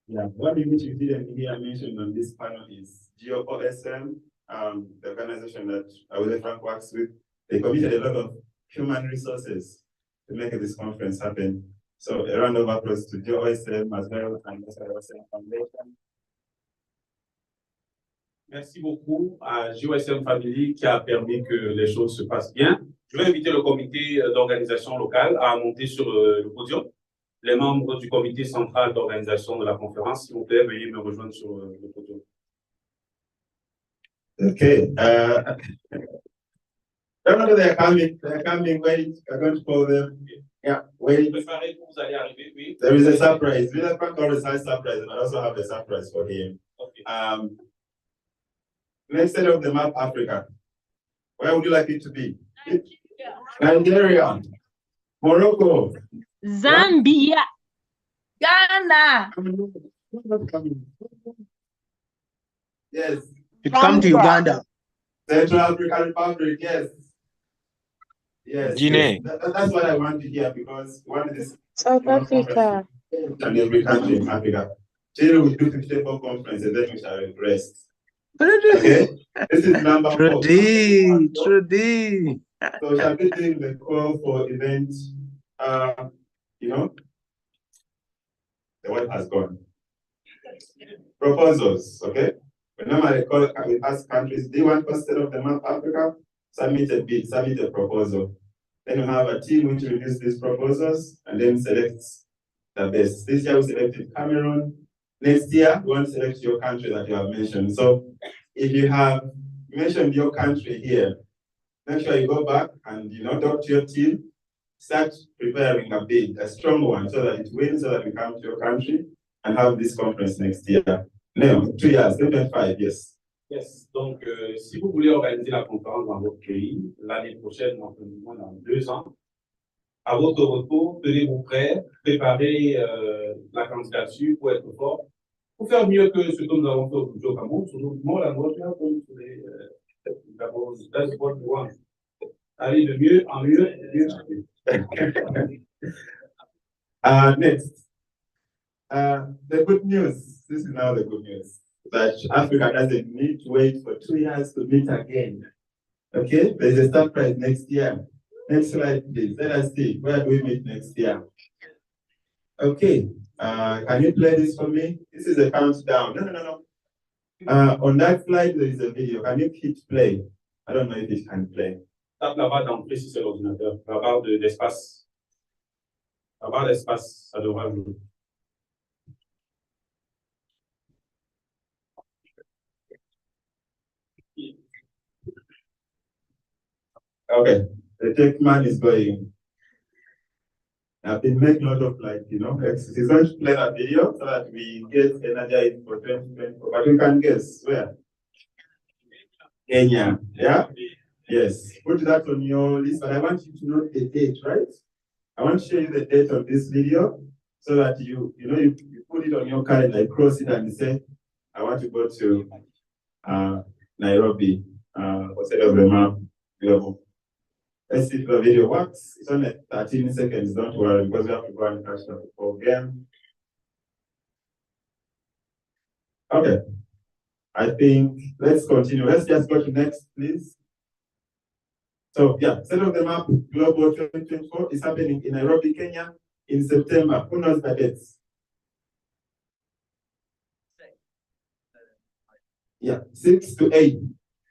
Yeah, one thing which you didn't hear mentioned on this panel is OSM, the organization that Awele Frank works with. They committed a lot of human resources to make this conference happen. So a round of applause to OSM as well and the OSM Foundation. Merci beaucoup à GOSM Family qui a permis que les choses se passent bien. Je vais inviter le comité d'organisation locale à monter sur le podium. Les membres du comité central d'organisation de la conférence, s'il vous plaît, veuillez me rejoindre sur le podium. Okay. They're coming, wait, I'm going to call them. Yeah, wait. There is a surprise. Villa Frank always has a surprise, and I also have a surprise for him. Okay. Next set of the map, Africa. Where would you like it to be? Nigeria. Morocco. Zambia. Ghana. Yes. It come to Uganda. Central African Republic, yes. Yes. Guinea. Yes. That's what I want to hear because one is South Africa. And every country in Africa. Today we do 54 conference and then we shall rest. Okay? This is number 4. Trudy. So shall we take the call for event? You know, the word has gone. Proposals, okay? We normally call, we ask countries, do you want to set up the map Africa? Submit a bid, submit a proposal. Then you have a team which reviews these proposals and then selects the best. This year we selected Cameroon. Next year, we want to select your country that you have mentioned. So if you have mentioned your country here, make sure you go back and talk to your team, start preparing a bid, a strong one, so that it wins, so that we come to your country and have this conference next year. No, 2 years, 2025, yes. Yes, donc si vous voulez organiser la conférence dans votre pays, l'année prochaine, dans 2 ans, à votre retour, tenez-vous prêts, préparez la candidature pour être fort, pour faire mieux que ce que nous avons fait aujourd'hui au Cameroun, sur notre monde, la nôtre, comme sur les d'abord, that's what we want. Allez de mieux en mieux, de mieux en mieux. Next, the good news. This is now the good news that Africa doesn't need to wait for 2 years to meet again. Okay, there's a surprise next year. Next slide, please. Let us see. Where do we meet next year? Okay, can you play this for me? This is a countdown. No. On that slide, there is a video. Can you hit play? I don't know if it can play. Tape la barre d'entrée si c'est l'ordinateur. La barre d'espace. La barre d'espace, ça devra jouer. Okay, the tech man is going. I've been making a lot of he's going to play that video so that we get energized for 2024. But we can guess where? Kenya, yeah? Yes, put that on your list, but I want you to note the date, right? I want to show you the date of this video so that you put it on your calendar, cross it and say, I want to go to Nairobi, instead of the map global. Let's see if the video works. It's only 13 seconds, don't worry, because we have to go and catch the program. Okay. I think let's continue. Let's just go to next, please. So yeah, set up the map global 2024 is happening in Nairobi, Kenya in September. Who knows the dates? Yeah, 6 to 8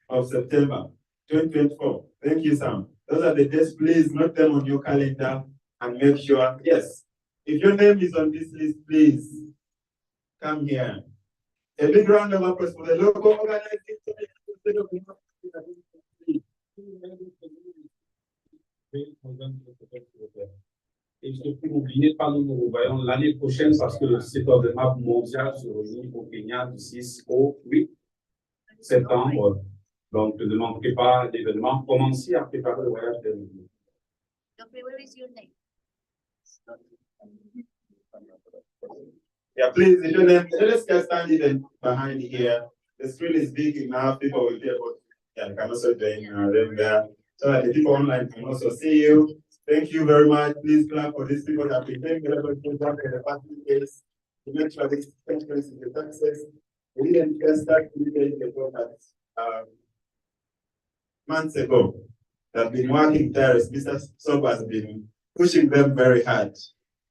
of September 2024. Thank you, Sam. Those are the dates. Please note them on your calendar and make sure. Yes, if your name is on this list, please come here. A big round of applause for the local organization. Et je te prie là, nous voyons l'année prochaine parce que le site of the map mondial se réunit au Kenya du 6 au 8 septembre. Donc, ne manquez pas l'événement. Commencez à préparer le voyage de vous. Okay, where is your name? Yeah, please, if your name, let's get standing behind here. The screen is big enough, people will be able to can also join them there. So that the people online can also see you. Thank you very much. Please clap for these people that have been taking a program for the past 2 days to make sure this conference is a success. We didn't just start 3 days ago, but months ago. They've been working there. Mr. Sob has been pushing them very hard.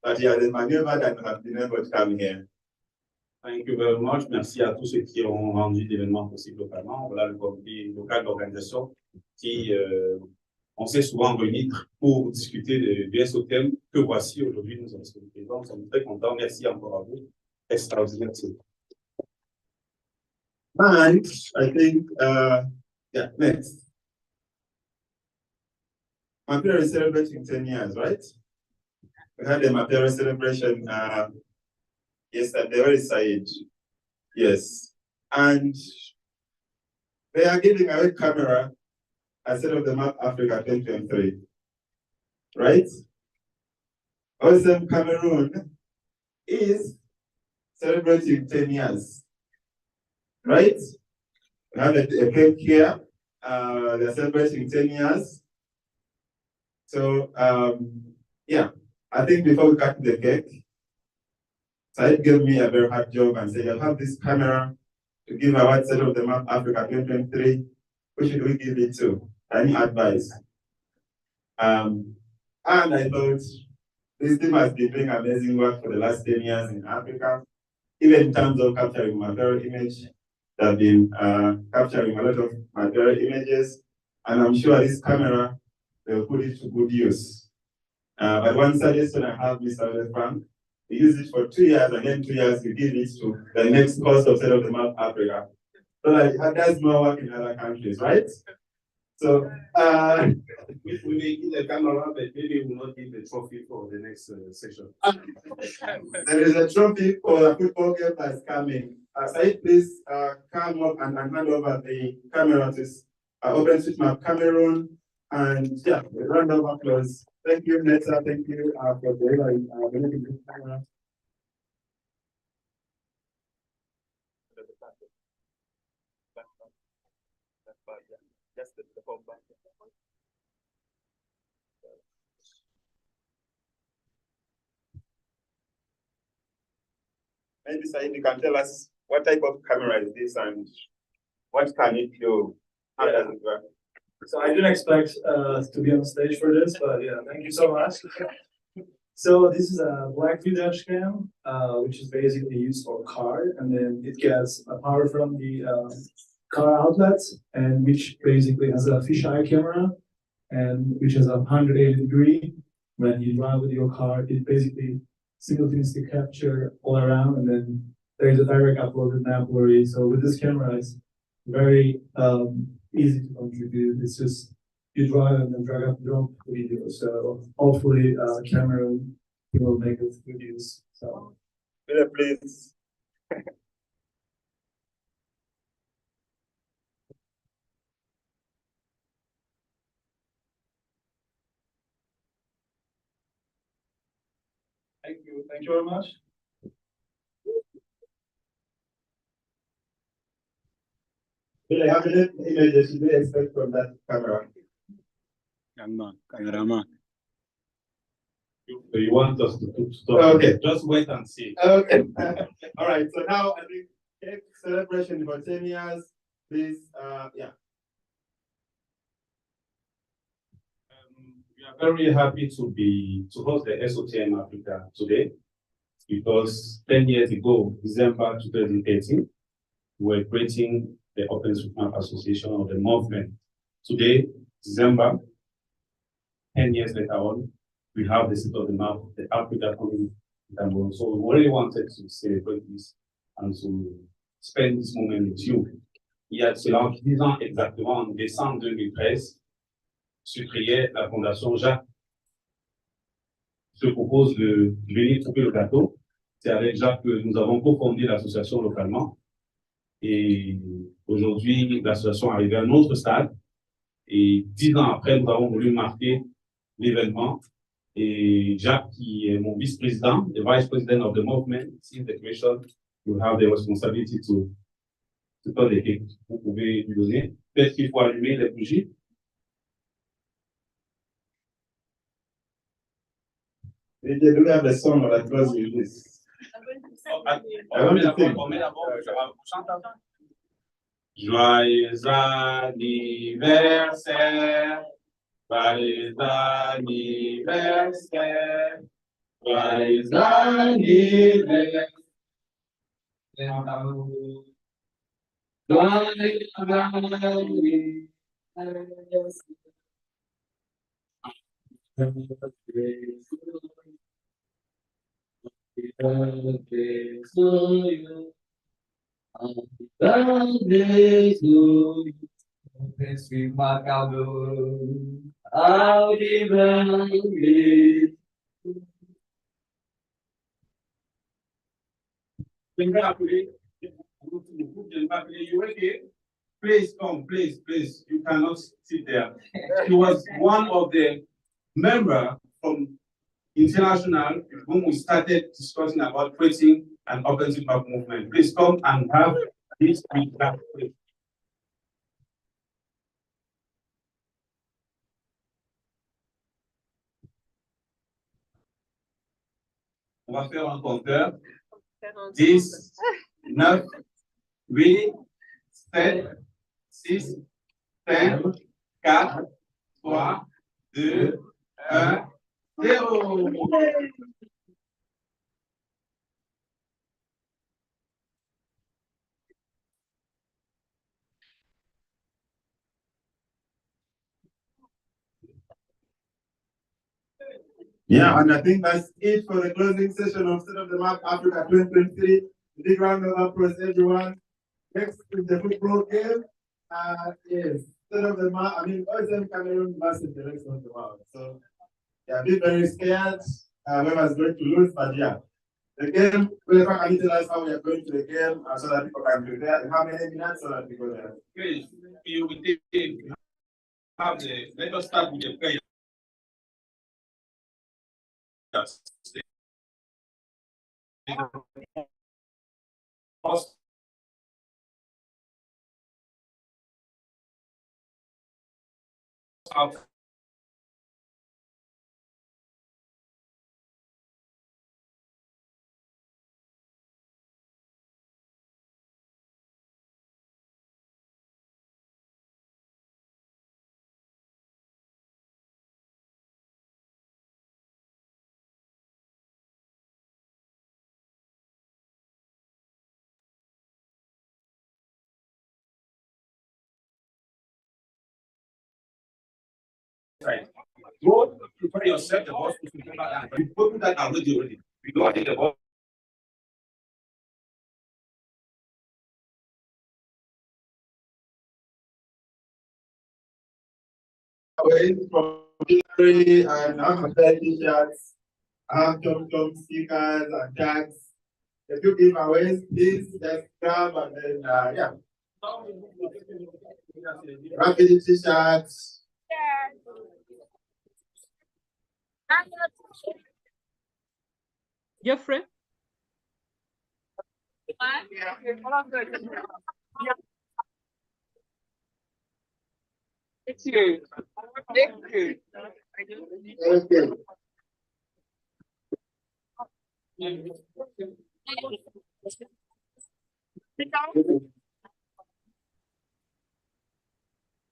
But yeah, they maneuvered and have been able to come here. Thank you very much. Merci à tous ceux qui ont rendu l'événement possible localement. Voilà le comité local d'organisation qui on s'est souvent réunis pour discuter de SotM que voici aujourd'hui. Nous sommes très contents. Merci encore à vous. Extraordinaire. And I think, yeah, next. Mapira is celebrating 10 years, right? We had a Mapira celebration yesterday, very excited. Yes. And they are giving away camera as SotM Africa 2023, right? Also, Cameroon is celebrating 10 years, right? We have a cake here. They're celebrating 10 years. So, yeah, I think before we cut the cake, Said gave me a very hard job and said, I have this camera to give award SotM Africa 2023. Who should we give it to? Any advice? And I thought, this team has been doing amazing work for the last 10 years in Africa, even in terms of capturing material image. They've been capturing a lot of material images, and I'm sure this camera, they'll put it to good use. But one suggestion I have, Mr. Frank, we use it for 2 years, and then 2 years we give it to the next course of SotM Africa. So that it does more work in other countries, right? So, if we may give the camera, but maybe we will not give the trophy for the next session. There is a trophy for the football game that's coming. Said, please come up and hand over the camera to OpenStreetMap Cameroon. And yeah, a round of applause. Thank you, Netta. Thank you for delivering the camera. Maybe Said, you can tell us what type of camera is this and what can it do? How does it work? So I didn't expect to be on stage for this, but yeah, thank you so much. So this is a Blackview dash cam, which is basically used for car, and then it gets power from the car outlets, and which basically has a fisheye camera, and which has a 180-degree. When you drive with your car, it basically simultaneously capture all around, and then there is a direct upload with Napoli. So with this camera, it's very easy to contribute. It's just you drive and then drag up and drop video. So hopefully, Cameroon will make it good use. So, please. Thank you. Thank you very much. How many images should we expect from that camera? Cameraman. You want us to stop? Okay. Just wait and see. Okay. All right. So now I think cake celebration for 10 years. Please, yeah. We are very happy to host the SotM Africa today, because 10 years ago, December 2018, we were creating the OpenStreetMap Association, or the movement. Today, December, 10 years later on, we have the SotM, the Africa coming in Cameroon. So we really wanted to celebrate this and to spend this moment with you. Il y a cela 10 ans exactement, en décembre 2013, se créait la Fondation Jacques, se propose de venir couper le gâteau. C'est avec Jacques que nous avons cofondé l'association localement. Et aujourd'hui, l'association est arrivée à un autre stade. Et 10 ans après, nous avons voulu marquer l'événement. Et Jacques, qui est mon vice-président, the vice president of the movement, since the creation, will have the responsibility to cut the cake. Vous pouvez lui donner. Peut-être qu'il faut allumer les bougies. Et you do have a song that goes with this. Joyeux anniversaire, joyeux anniversaire, joyeux anniversaire. Please come, please, please. You cannot sit there. She was one of the members from international when we started discussing about creating an OpenStreetMap movement. Please come and have this feedback. On va faire un compteur. 10, 9, 8, 7, 6, 5, 4, 3, 2, 1, 0. Yeah, and I think that's it for the closing session of SotM Africa 2023. Big round of applause, everyone. Next is the football game. Yes, SotM, I mean, OSM Cameroon versus the rest of the world. So, yeah, be very scared. Whoever's going to lose, but yeah. The game, whoever can tell us how we are going to the game so that people can prepare. And how many minutes so that people can. Please, you will take, let us start with the prayer. Right. Go prepare yourself, the boss will prepare that. You put that already. We go ahead, the boss. Away from Hillary and I'm t-shirts, I have Tom stickers and tags. A few giveaways, please just grab and then yeah. Rapid t-shirts. Geoffrey? Thank you. Thank you. Okay.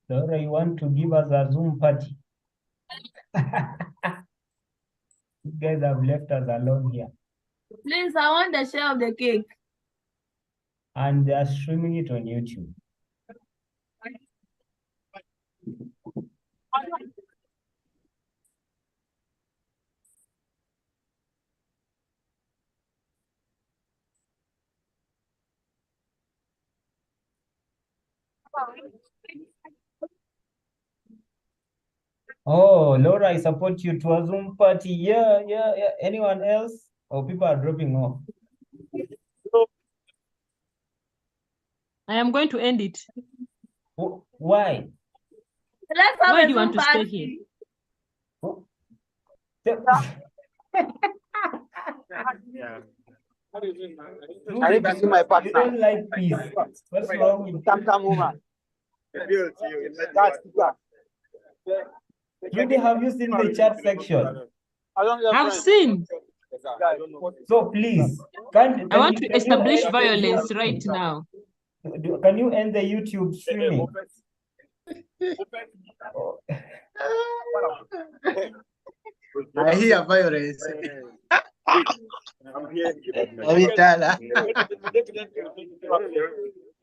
Laura, you want to give us a Zoom party? You guys have left us alone here. Please, I want the share of the cake. And they are streaming it on YouTube. Oh, Laura, I support you to a Zoom party. Yeah. Anyone else? Or people are dropping off? I am going to end it. Why? Let's have Why a do you want Zoom to stay here? Yeah. I need to see my partner. You don't like peace. What's wrong with Come over. Rudy, have you seen the chat section? I've seen. So please, I want to establish violence right now. Can you end the YouTube streaming? I hear violence. I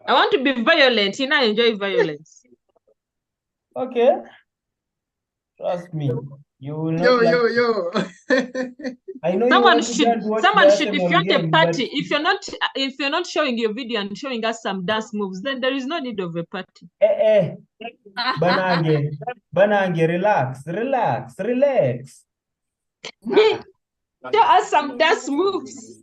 want to be violent. You know, I enjoy violence. Okay. Trust me. You will not Yo. I know Someone should, if you want a party, if you're not showing your video and showing us some dance moves, then there is no need of a party. Banange, relax. Show us some dance moves.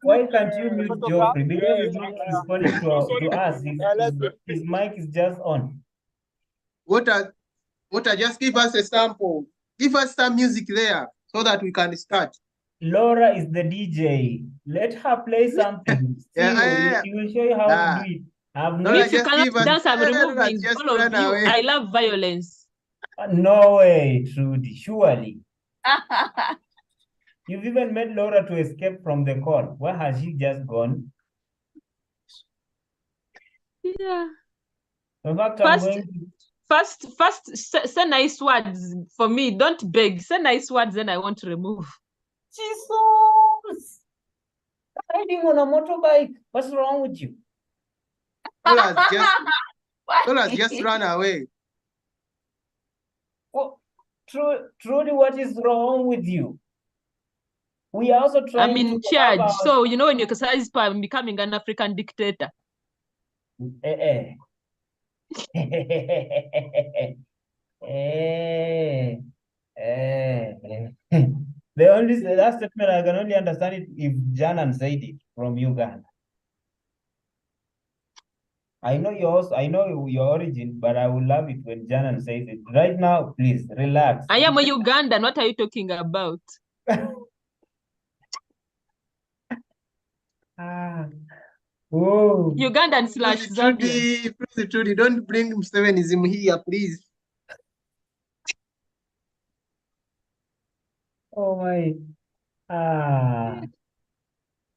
Why can't you mute Geoffrey? Because he's not responding to us. His mic is just on. Water, just give us a sample. Give us some music there so that we can start. Laura is the DJ. Let her play something. She will show you how to do it. If you cannot dance, I'm removing all of you. Away. I love violence. No way, Trudy. Surely. You've even made Laura to escape from the call. Where has she just gone? Yeah. In fact, I'm going to... First, say nice words for me. Don't beg. Say nice words, then I want to remove. Jesus! Riding on a motorbike. What's wrong with you? Tola's just run away. Oh, Trudy, what is wrong with you? We are also trying I'm in charge. So, you know, when you exercise, I'm becoming an African dictator. The last statement I can only understand it if Janan said it from Uganda. I know your origin, but I would love it when Janan says it. Right now, please relax. I am a Ugandan. What are you talking about? Oh. Ugandan / Zambia. Trudy, don't bring Museveniism here, please. Oh my.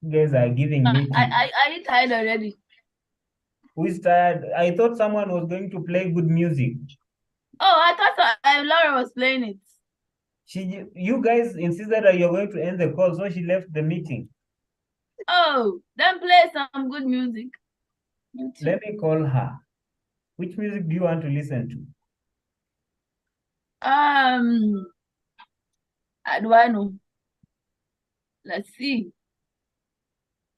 You guys are giving me. I tired already. Who's tired? I thought someone was going to play good music. Oh, I thought Laura was playing it. You guys insisted that you're going to end the call, so she left the meeting. Oh, then play some good music. Let me call her. Which music do you want to listen to? How do I know? Let's see.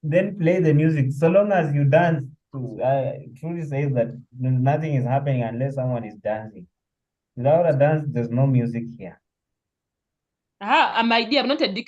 Then play the music. So long as you dance, Trudy says that nothing is happening unless someone is dancing. Without a dance, there's no music here. I'm not a dictator.